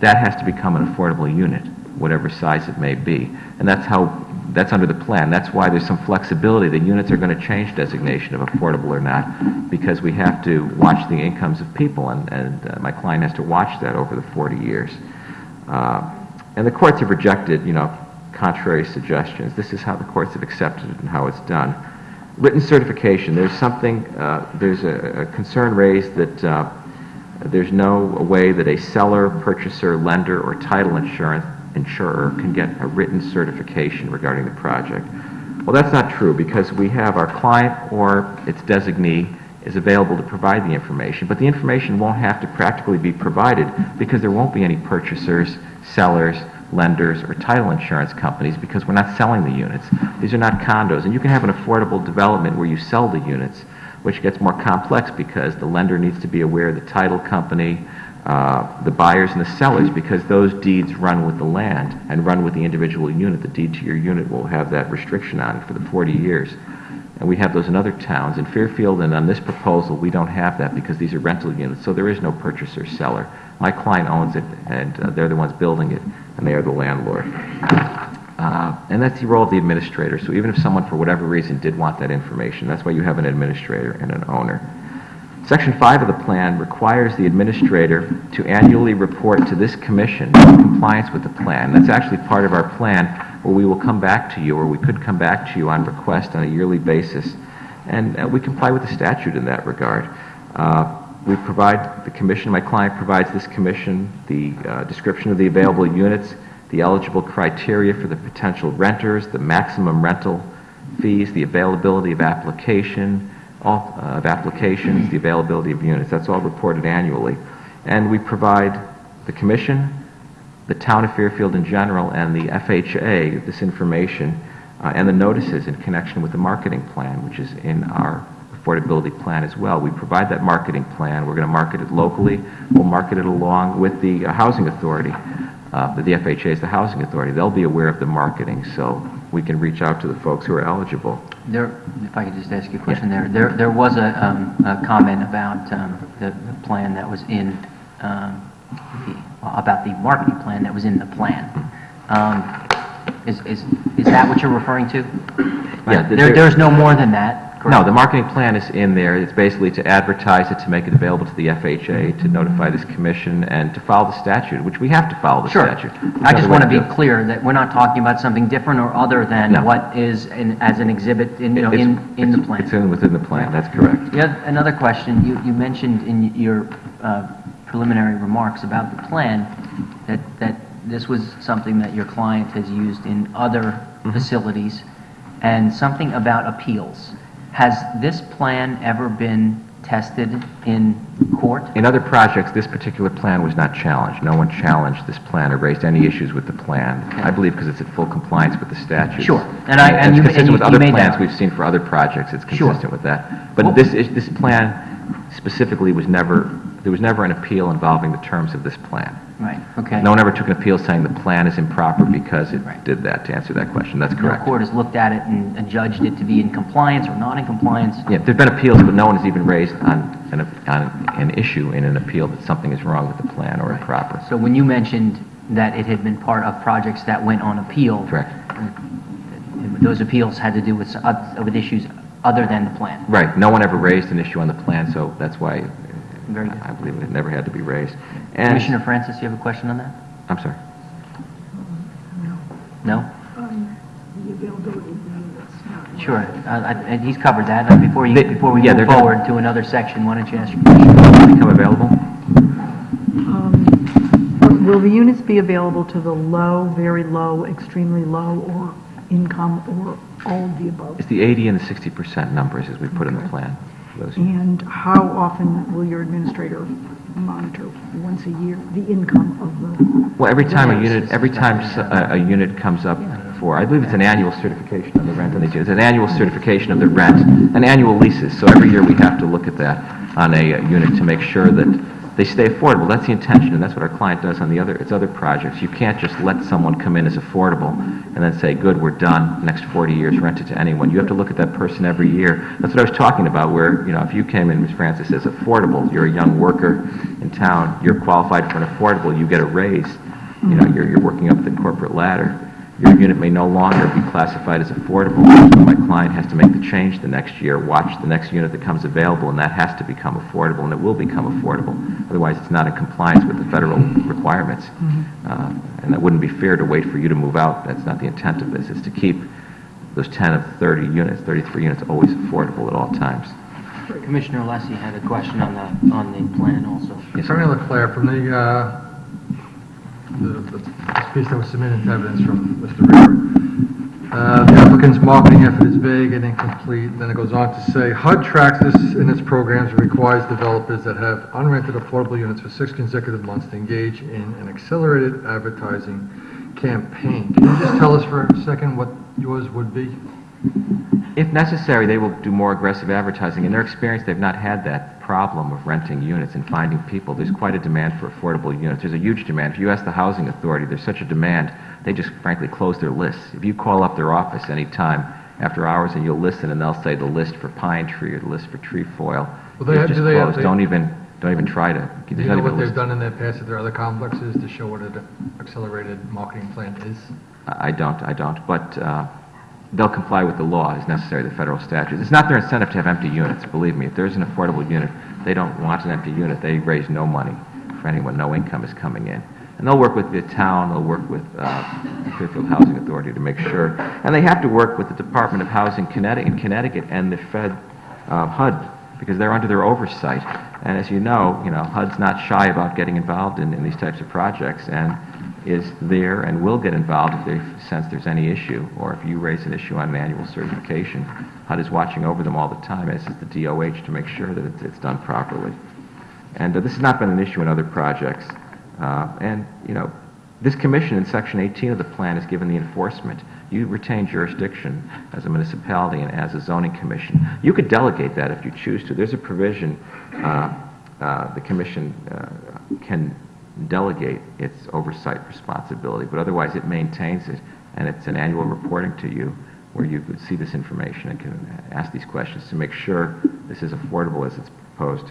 that has to become an affordable unit, whatever size it may be. And that's under the plan. That's why there's some flexibility. The units are going to change designation of affordable or not, because we have to watch the incomes of people, and my client has to watch that over the 40 years. And the courts have rejected, contrary suggestions. This is how the courts have accepted it and how it's done. Written certification. There's a concern raised that there's no way that a seller, purchaser, lender, or title insurer can get a written certification regarding the project. Well, that's not true, because we have our client or its designee is available to provide the information, but the information won't have to practically be provided because there won't be any purchasers, sellers, lenders, or title insurance companies, because we're not selling the units. These are not condos, and you can have an affordable development where you sell the units, which gets more complex because the lender needs to be aware of the title company, the buyers and the sellers, because those deeds run with the land and run with the individual unit. The deed to your unit will have that restriction on it for the 40 years. And we have those in other towns. In Fairfield and on this proposal, we don't have that because these are rental units, so there is no purchaser seller. My client owns it, and they're the ones building it, and they are the landlord. And that's the role of the administrator. So even if someone, for whatever reason, did want that information, that's why you have an administrator and an owner. Section 5 of the plan requires the administrator to annually report to this commission in compliance with the plan. That's actually part of our plan, where we will come back to you, or we could come back to you on request on a yearly basis. And we comply with the statute in that regard. We provide the commission, my client provides this commission the description of the available units, the eligible criteria for the potential renters, the maximum rental fees, the availability of applications, the availability of units. That's all reported annually. And we provide the commission, the town of Fairfield in general, and the FHA this information and the notices in connection with the marketing plan, which is in our affordability plan as well. We provide that marketing plan. We're going to market it locally. We'll market it along with the housing authority. The FHA is the housing authority. They'll be aware of the marketing. So we can reach out to the folks who are eligible.
There, if I could just ask you a question there was a comment about the plan that was in, about the marketing plan that was in the plan. Is that what you're referring to?
Yeah,
There's no more than that, correct?
No, the marketing plan is in there. It's basically to advertise it, to make it available to the FHA, to notify this commission, and to follow the statute, which we have to follow the
Sure.
statute.
I just want to be
do it.
clear that we're not talking about something different or other than
No.
what is as an exhibit in,
It's-
in the
it's-
plan.
It's within the plan, that's correct.
Yeah, another question. You mentioned in your preliminary remarks about the plan that this was something that your client has used in other facilities, and something about appeals. Has this plan ever been tested in court?
In other projects, this particular plan was not challenged. No one challenged this plan or raised any issues with the plan. I believe because it's in full compliance with the statute.
Sure.
And
And
it's
you
consistent with
you
other
made
plans
that.
we've seen for other projects. It's
Sure.
consistent with that. But
Well-
this plan specifically was never, there was never an appeal involving the terms of this plan.
Right, okay.
No one ever took an appeal saying the plan is improper because it
Right.
did that, to answer that question. That's
No
correct.
court has looked at it and judged it to be in compliance or not in compliance?
Yeah, there've been appeals, but no one has even raised on an issue in an appeal that something is wrong with the plan or improper.
So when you mentioned that it had been part of projects that went on appeal,
Correct.
those appeals had to do with issues other than the plan?
Right, no one ever raised an issue on the plan, so that's why
Very good.
I believe it never had to be raised. And
Commissioner Francis, you have a question on that?
I'm sorry.
No?
The availability of the units, not...
Sure. And he's covered that. Before we
Yeah,
move
they're gonna-
forward to another section, why don't you ask your question?
Become available?
Will the units be available to the low, very low, extremely low, or income, or all of the above?
It's the 80 and the 60% numbers as we put in the plan. Those-
And how often will your administrator monitor, once a year, the income of the...
Well, every time
renters?
a unit comes up for, I believe it's an annual certification of the rent on these units, an annual certification of the rent, and annual leases. So every year we have to look at that on a unit to make sure that they stay affordable. That's the intention, and that's what our client does on its other projects. You can't just let someone come in as affordable and then say, good, we're done, next 40 years, rent it to anyone. You have to look at that person every year. That's what I was talking about, where, if you came in, Ms. Francis, as affordable, you're a young worker in town, you're qualified for an affordable, you get a raise, you're working up the corporate ladder. Your unit may no longer be classified as affordable. So my client has to make the change the next year, watch the next unit that comes available, and that has to become affordable, and it will become affordable. Otherwise, it's not in compliance with the federal requirements. And that wouldn't be fair to wait for you to move out. That's not the intent of this. It's to keep those 10 of 30 units, 33 units, always affordable at all times.
Commissioner Alessi had a question on the plan also.
Attorney Leclerc, from the piece that was submitted into evidence from Mr. Rivera, the applicant's marketing effort is vague and incomplete. Then it goes on to say, HUD tracks this in its programs and requires developers that have unrented affordable units for 6 consecutive months to engage in an accelerated advertising campaign. Can you just tell us for a second what yours would be?
If necessary, they will do more aggressive advertising. In their experience, they've not had that problem of renting units and finding people. There's quite a demand for affordable units. There's a huge demand. If you ask the Housing Authority, there's such a demand, they just frankly close their lists. If you call up their office anytime after hours and you'll listen and they'll say the list for pine tree or the list for trefoil,
Well, they
it's
have-
just
do they have-
closed.
they-
Don't even try to.
Do
there's
you
not
know
even
what
a
they've
list.
done in their past at their other complexes to show what an accelerated marketing plan is?
I don't, but they'll comply with the law as necessary, the federal statutes. It's not their incentive to have empty units, believe me. If there's an affordable unit, they don't want an empty unit. They raise no money for anyone. No income is coming in. And they'll work with the town, they'll work with Fairchild Housing Authority to make sure. And they have to work with the Department of Housing in Connecticut and the Fed, HUD, because they're under their oversight. And as you know, HUD's not shy about getting involved in these types of projects and is there and will get involved if they sense there's any issue, or if you raise an issue on manual certification. HUD is watching over them all the time, as is the DOH, to make sure that it's done properly. And this has not been an issue in other projects. This commission in Section 18 of the plan is given the enforcement. You retain jurisdiction as a municipality and as a zoning commission. You could delegate that if you choose to. There's a provision the commission can delegate its oversight responsibility, but otherwise it maintains it. and it's an annual reporting to you where you could see this information and can ask these questions to make sure this is affordable as it's proposed.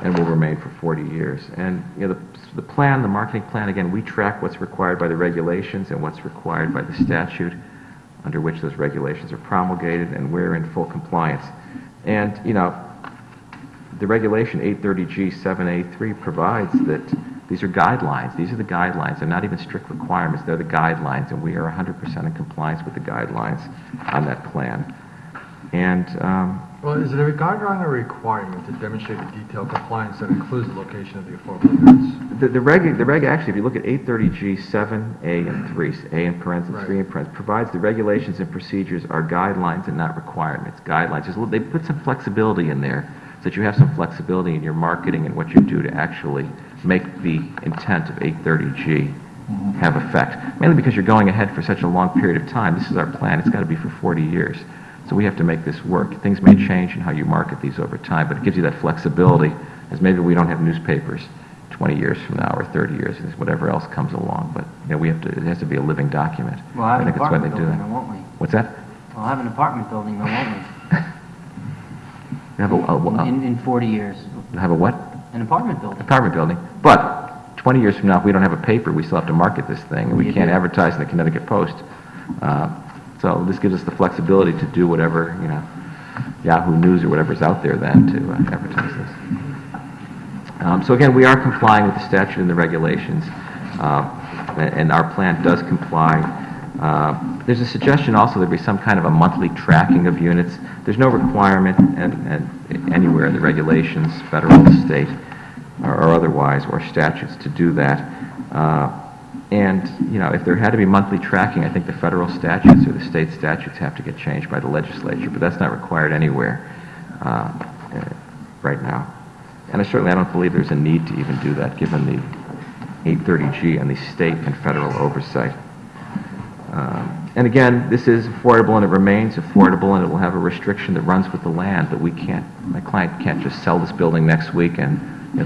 And will remain for 40 years. And the plan, the marketing plan, again, we track what's required by the regulations and what's required by the statute under which those regulations are promulgated, and we're in full compliance. And, the regulation 830G7A3 provides that these are guidelines. These are the guidelines. They're not even strict requirements. They're the guidelines, and we are 100% in compliance with the guidelines on that plan. And,
Well, is it a guideline or a requirement to demonstrate the detailed compliance that includes the location of the affordable units?
The reg actually, if you look at 830G7A and 3, A in parentheses,
Right.
3 in parentheses, provides the regulations and procedures are guidelines and not requirements. Guidelines. They put some flexibility in there so that you have some flexibility in your marketing and what you do to actually make the intent of 830G have effect. Mainly because you're going ahead for such a long period of time. This is our plan. It's got to be for 40 years. So we have to make this work. Things may change in how you market these over time, but it gives you that flexibility, as maybe we don't have newspapers 20 years from now or 30 years, whatever else comes along. But we have to. It has to be a living document.
We'll have
I
an
think that's why they
apartment
do
building,
that.
though, won't we?
What's that?
We'll have an apartment building, though, won't
You have
we? In 40 years.
have a what?
An apartment building.
Apartment building. But 20 years from now, if we don't have a paper, we still have to market this thing, and we
You
can't
do.
advertise in the Connecticut Post. So this gives us the flexibility to do whatever, Yahoo News or whatever's out there then to advertise this. So again, we are complying with the statute and the regulations, and our plan does comply. There's a suggestion also there be some kind of a monthly tracking of units. There's no requirement and anywhere in the regulations, federal, state, or otherwise, or statutes to do that. And, if there had to be monthly tracking, I think the federal statutes or the state statutes have to get changed by the legislature, but that's not required anywhere right now. And I don't believe there's a need to even do that, given the 830G and the state and federal oversight. And again, this is affordable and it remains affordable, and it will have a restriction that runs with the land that my client can't just sell this building next week and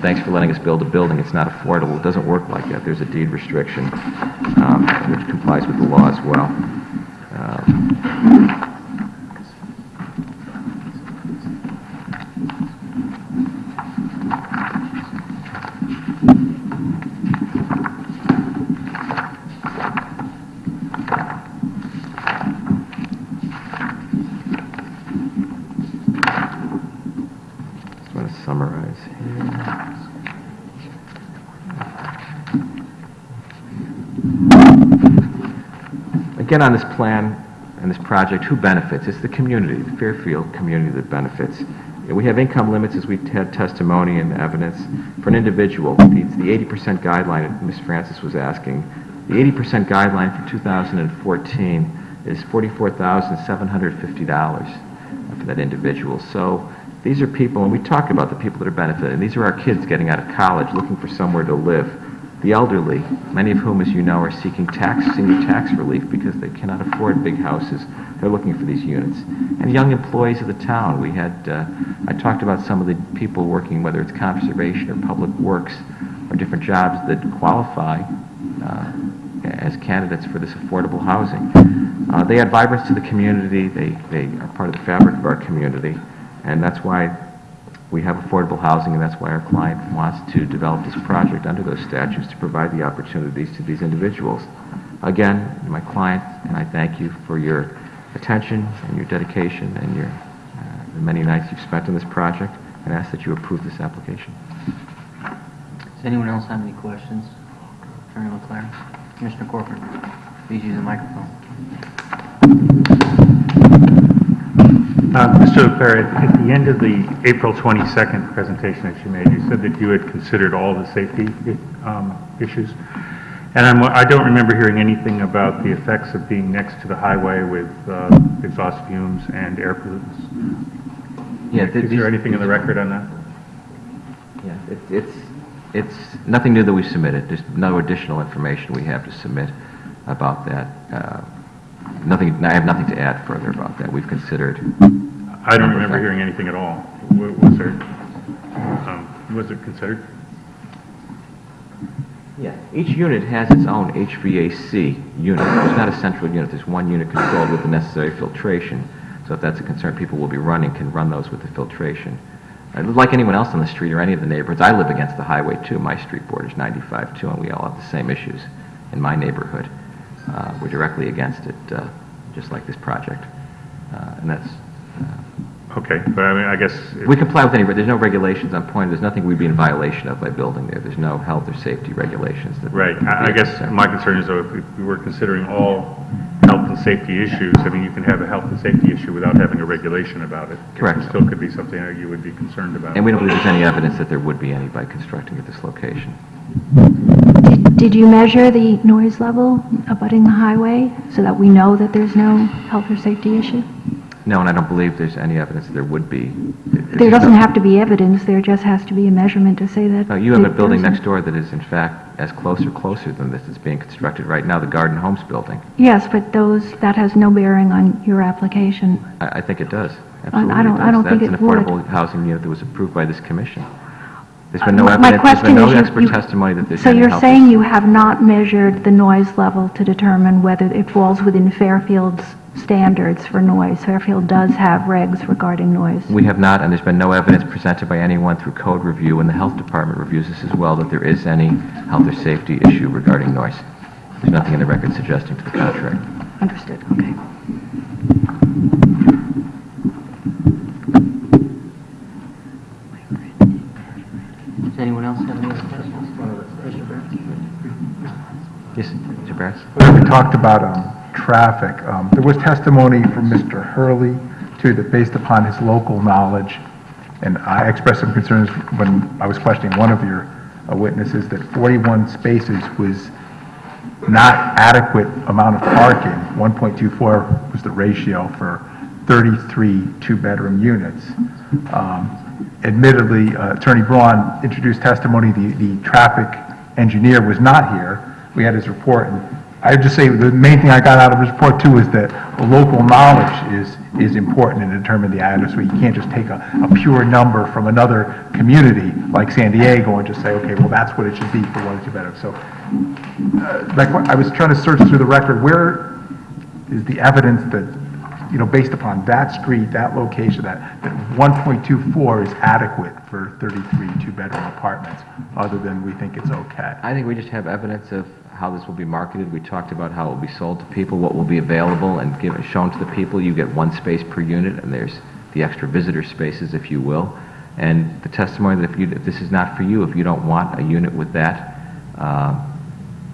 thanks for letting us build a building. It's not affordable. It doesn't work like that. There's a deed restriction which complies with the law as well. Just want to summarize here. Again, on this plan and this project, who benefits? It's the community, the Fairfield community that benefits. We have income limits, as we had testimony and evidence. For an individual, it's the 80% guideline that Ms. Francis was asking. The 80% guideline for 2014 is $44,750 for that individual. So these are people, and we talked about the people that are benefiting. These are our kids getting out of college, looking for somewhere to live. The elderly, many of whom, as you know, are seeking senior tax relief because they cannot afford big houses. They're looking for these units. And young employees of the town. We had, I talked about some of the people working, whether it's conservation or public works or different jobs that qualify as candidates for this affordable housing. They add vibrance to the community. They are part of the fabric of our community. And that's why we have affordable housing, and that's why our client wants to develop this project under those statutes to provide the opportunities to these individuals. Again, my client, and I thank you for your attention and your dedication and the many nights you've spent on this project, and ask that you approve this application.
Does anyone else have any questions? Attorney LeClaire? Commissioner Corcoran, please use the microphone.
Mr. LeClaire, at the end of the April 22nd presentation that you made, you said that you had considered all the safety issues. And I don't remember hearing anything about the effects of being next to the highway with exhaust fumes and air pollutants.
Yeah,
Is there anything in the record on that?
Yeah, it's nothing new that we've submitted. There's no additional information we have to submit about that. I have nothing to add further about that. We've considered.
I don't remember hearing anything at all. Was it considered?
Yeah, each unit has its own HVAC unit. There's not a central unit. There's one unit controlled with the necessary filtration. So if that's a concern, people will be running, can run those with the filtration. Like anyone else on the street or any of the neighborhoods, I live against the highway too. My street borders 95 too, and we all have the same issues in my neighborhood. We're directly against it, just like this project. And that's...
Okay, but I mean, I guess...
We comply with there's no regulations on point, there's nothing we'd be in violation of by building there. There's no health or safety regulations.
Right, I guess my concern is though, if we were considering all health and safety issues, I mean, you can have a health and safety issue without having a regulation about it.
Correct.
It still could be something that you would be concerned about.
And we don't believe there's any evidence that there would be any by constructing at this location.
Did you measure the noise level abutting the highway so that we know that there's no health or safety issue?
No, and I don't believe there's any evidence that there would be.
There doesn't have to be evidence, there just has to be a measurement to say that...
No, you have a
there
building
isn't.
next door that is in fact as closer than this that's being constructed right now, the Garden Homes building.
Yes, but that has no bearing on your application.
I think it does.
I
Absolutely
don't-
it
I don't
does.
think
That's
it
an
would.
affordable housing unit that was approved by this commission. There's been no
My
evidence, there's
question
been no
is,
expert testimony that there's
so
any
you're
health
saying
issue.
you have not measured the noise level to determine whether it falls within Fairfield's standards for noise? Fairfield does have regs regarding noise.
We have not, and there's been no evidence presented by anyone through code review, and the health department reviews this as well, that there is any health or safety issue regarding noise. There's nothing in the record suggesting to the contrary.
Understood, okay.
Does anyone else have any other questions? Mr. Burns?
Yes, Mr. Barris?
We talked about traffic. There was testimony from Mr. Hurley, too, that based upon his local knowledge, and I expressed some concerns when I was questioning one of your witnesses, that 41 spaces was not adequate amount of parking. 1.24 was the ratio for 33 two-bedroom units. Admittedly, Attorney Braun introduced testimony, the traffic engineer was not here. We had his report, and I'd just say the main thing I got out of his report too is that local knowledge is important in determining the address, where you can't just take a pure number from another community like San Diego and just say, okay, well, that's what it should be for 1 or 2 bedrooms. So, like I was trying to search through the record, where is the evidence that, you know, based upon that street, that location, that 1.24 is adequate for 33 two-bedroom apartments, other than we think it's okay?
I think we just have evidence of how this will be marketed. We talked about how it will be sold to people, what will be available and shown to the people. You get 1 space per unit, and there's the extra visitor spaces, if you will. And the testimony that if this is not for you, if you don't want a unit with that,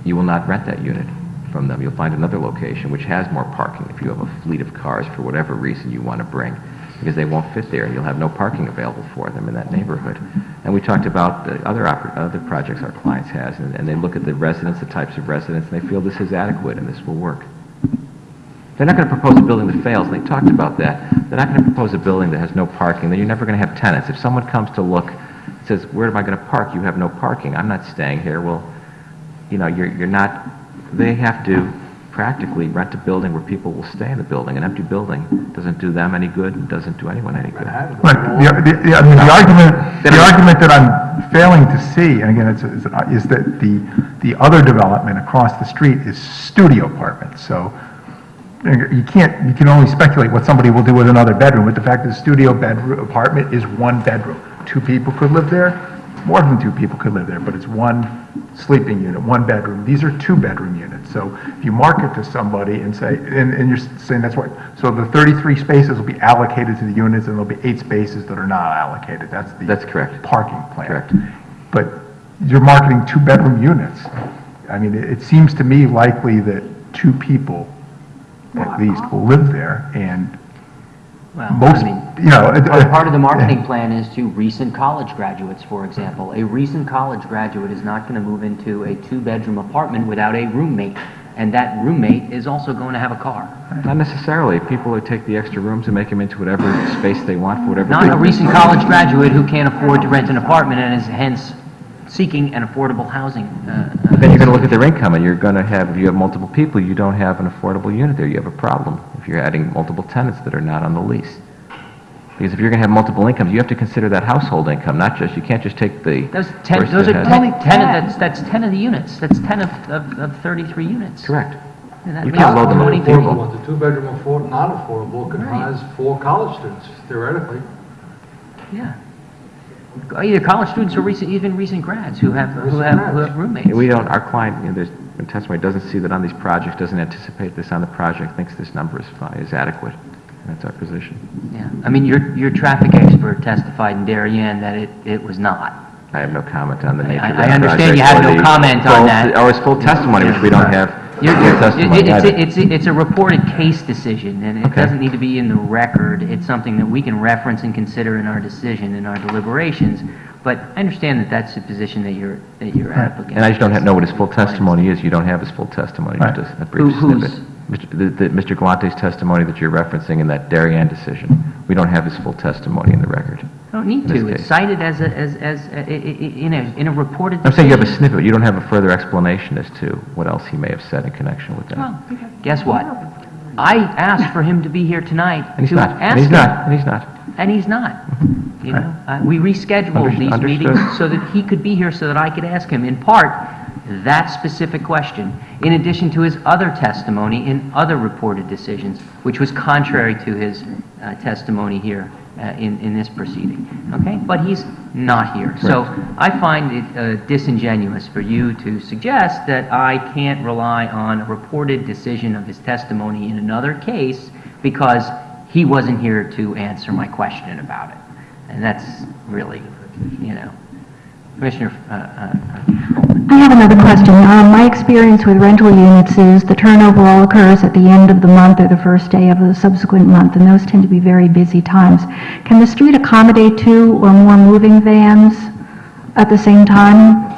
you will not rent that unit from them. You'll find another location which has more parking if you have a fleet of cars for whatever reason you want to bring, because they won't fit there and you'll have no parking available for them in that neighborhood. And we talked about the other projects our clients has, and they look at the residents, the types of residents, and they feel this is adequate and this will work. They're not going to propose a building that fails, and they talked about that. They're not going to propose a building that has no parking, then you're never going to have tenants. If someone comes to look, says, where am I going to park? You have no parking. I'm not staying here. Well, you know, you're not, they have to practically rent a building where people will stay in the building. An empty building doesn't do them any good and doesn't do anyone any good.
Right, I mean, the argument that I'm failing to see, and again, is that the other development across the street is studio apartments, so you can only speculate what somebody will do with another bedroom, but the fact that the studio bedroom apartment is 1 bedroom. 2 people could live there, more than 2 people could live there, but it's 1 sleeping unit, 1 bedroom. These are 2-bedroom units. So if you market to somebody and say, and you're saying that's what, so the 33 spaces will be allocated to the units, and there'll be 8 spaces that are not allocated. That's
correct.
Parking plan.
Correct.
But you're marketing 2-bedroom units. I mean, it seems to me likely that 2 people at least will live there, and
Well,
most,
I mean,
you know.
part of the marketing plan is to recent college graduates, for example. A recent college graduate is not going to move into a 2-bedroom apartment without a roommate, and that roommate is also going to have a car.
Not necessarily. People who take the extra rooms and make them into whatever space they want for whatever.
Not a recent college graduate who can't afford to rent an apartment and is hence seeking an affordable housing.
Then you're going to look at their income, and you're going to have, if you have multiple people, you don't have an affordable unit there. You have a problem if you're adding multiple tenants that are not on the lease. Because if you're going to have multiple incomes, you have to consider that household income, not just, you can't just take the
Those 10,
person
those are
that
10,
has-
that's 10 of the units. That's 10 of 33 units.
Correct.
And that
You
leaves
can't load them up.
23.
Affordable ones, a two-bedroom non-affordable can
Right.
house 4 college students, theoretically.
Yeah. Either college students or even recent grads who have roommates.
We don't, our client, there's testimony doesn't see that on these projects, doesn't anticipate this on the project, thinks this number is fine, is adequate. That's our position.
Yeah. I mean, your traffic expert testified in Darien that it was not.
I have no comment on the nature of
I
that
understand
project
you have
or
no
the
comment on
full-
that.
Or his full testimony, which we don't have full testimony either.
It's a reported case decision, and it
Okay.
doesn't need to be in the record. It's something that we can reference and consider in our decision, in our deliberations. But I understand that that's the position that your applicant.
And I just don't know what his full testimony is. You don't have his full testimony,
Right.
just a brief
Who's-
snippet. Mr. Galante's testimony that you're referencing in that Darien decision, we don't have his full testimony in the record.
Don't need
in this
to. It's
case.
cited in a reported
I'm saying you have a
decision.
snippet, you don't have a further explanation as to what else he may have said in connection with that.
Well, guess what? I asked for him to be here tonight
And he's
to
not,
ask
and he's
him.
not, and he's not.
And he's not. You know, we rescheduled these
Understood.
meetings so that he could be here, so that I could ask him, in part, that specific question, in addition to his other testimony in other reported decisions, which was contrary to his testimony here in this proceeding. Okay? But he's not here. So I find it disingenuous for you to suggest that I can't rely on a reported decision of his testimony in another case because he wasn't here to answer my question about it. And that's really, Commissioner
I have another question. My experience with rental units is the turnover all occurs at the end of the month or the first day of the subsequent month, and those tend to be very busy times. Can the street accommodate 2 or more moving vans at the same time?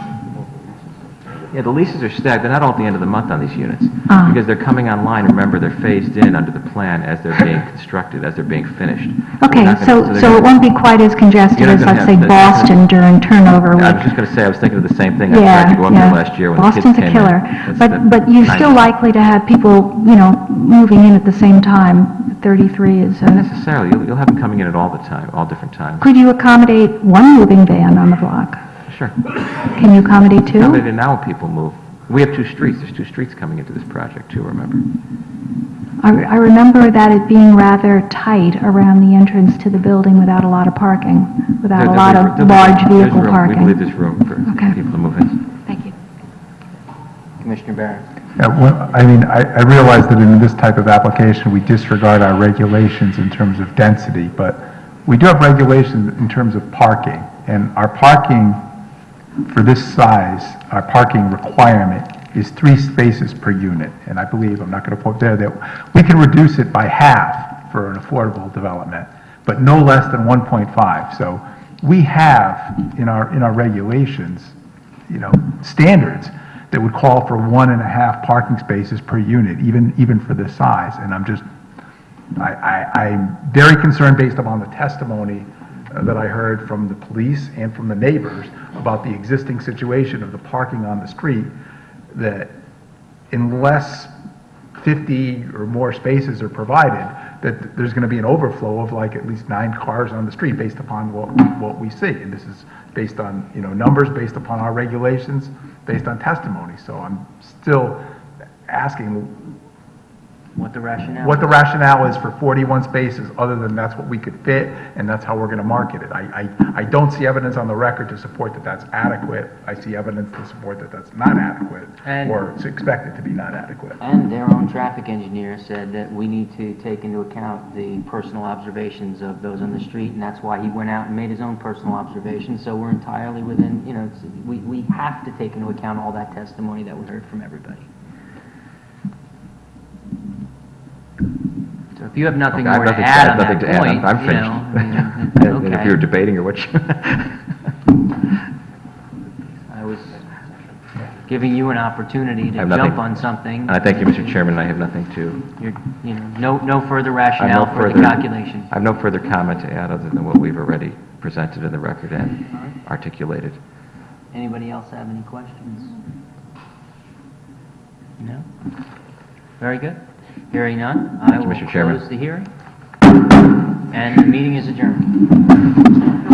Yeah, the leases are staggered, they're not all at the end of the month on these units,
Ah.
because they're coming online, remember, they're phased in under the plan as they're being constructed, as they're being finished. We're
Okay,
not gonna-
so it won't be quite as congested
You're not
as,
gonna
let's say,
have the-
Boston during turnover
I was
with...
just going to say, I was thinking of the same thing. I tried
Yeah,
to go up there
yeah.
last year when the kids
Boston's
came
a
in.
killer.
That's
But you're still
90.
likely to have people, moving in at the same time. 33 is...
Not necessarily, you'll have them coming in at all the time, all different times.
Could you accommodate 1 moving van on the block?
Sure.
Can you accommodate 2?
Accommodated now when people move. We have 2 streets, there's 2 streets coming into this project too, remember?
I remember that it being rather tight around the entrance to the building without a lot of parking, without a lot of large vehicle
We
parking.
believe there's room for
Okay.
people to move in.
Thank you.
Commissioner Barrett.
I realize that in this type of application, we disregard our regulations in terms of density, but we do have regulations in terms of parking, and our parking for this size, our parking requirement is 3 spaces per unit, and I believe, I'm not going to quote there, that we can reduce it by half for an affordable development, but no less than 1.5. So we have in our regulations, standards that would call for 1.5 parking spaces per unit, even for this size, and I'm very concerned based upon the testimony that I heard from the police and from the neighbors about the existing situation of the parking on the street, that unless 50 or more spaces are provided, that there's going to be an overflow of like at least 9 cars on the street based upon what we see. And this is based on, numbers, based upon our regulations, based on testimony. So I'm still asking
What the rationale?
what the rationale is for 41 spaces, other than that's what we could fit, and that's how we're going to market it. I don't see evidence on the record to support that that's adequate. I see evidence to support that that's not adequate,
And-
or it's expected to be not adequate.
And their own traffic engineer said that we need to take into account the personal observations of those on the street, and that's why he went out and made his own personal observations, so we're entirely within, we have to take into account all that testimony that we heard from everybody. So if you have nothing
Okay, I
more
have
to
nothing- I
add
have
on
nothing
that
to add.
point,
I'm finished. And if
okay.
you're debating or what you...
I was giving you an opportunity to
I have nothing-
jump on something.
And I thank you, Mr. Chairman, and I have nothing to...
No further
I have no
rationale for the
further-
calculation.
I have no further comment to add other than what we've already presented in the record and articulated.
Anybody else have any questions? No? Very good. Hearing none, I
you,
will
Mr. Chairman.
close the hearing. And the meeting is adjourned.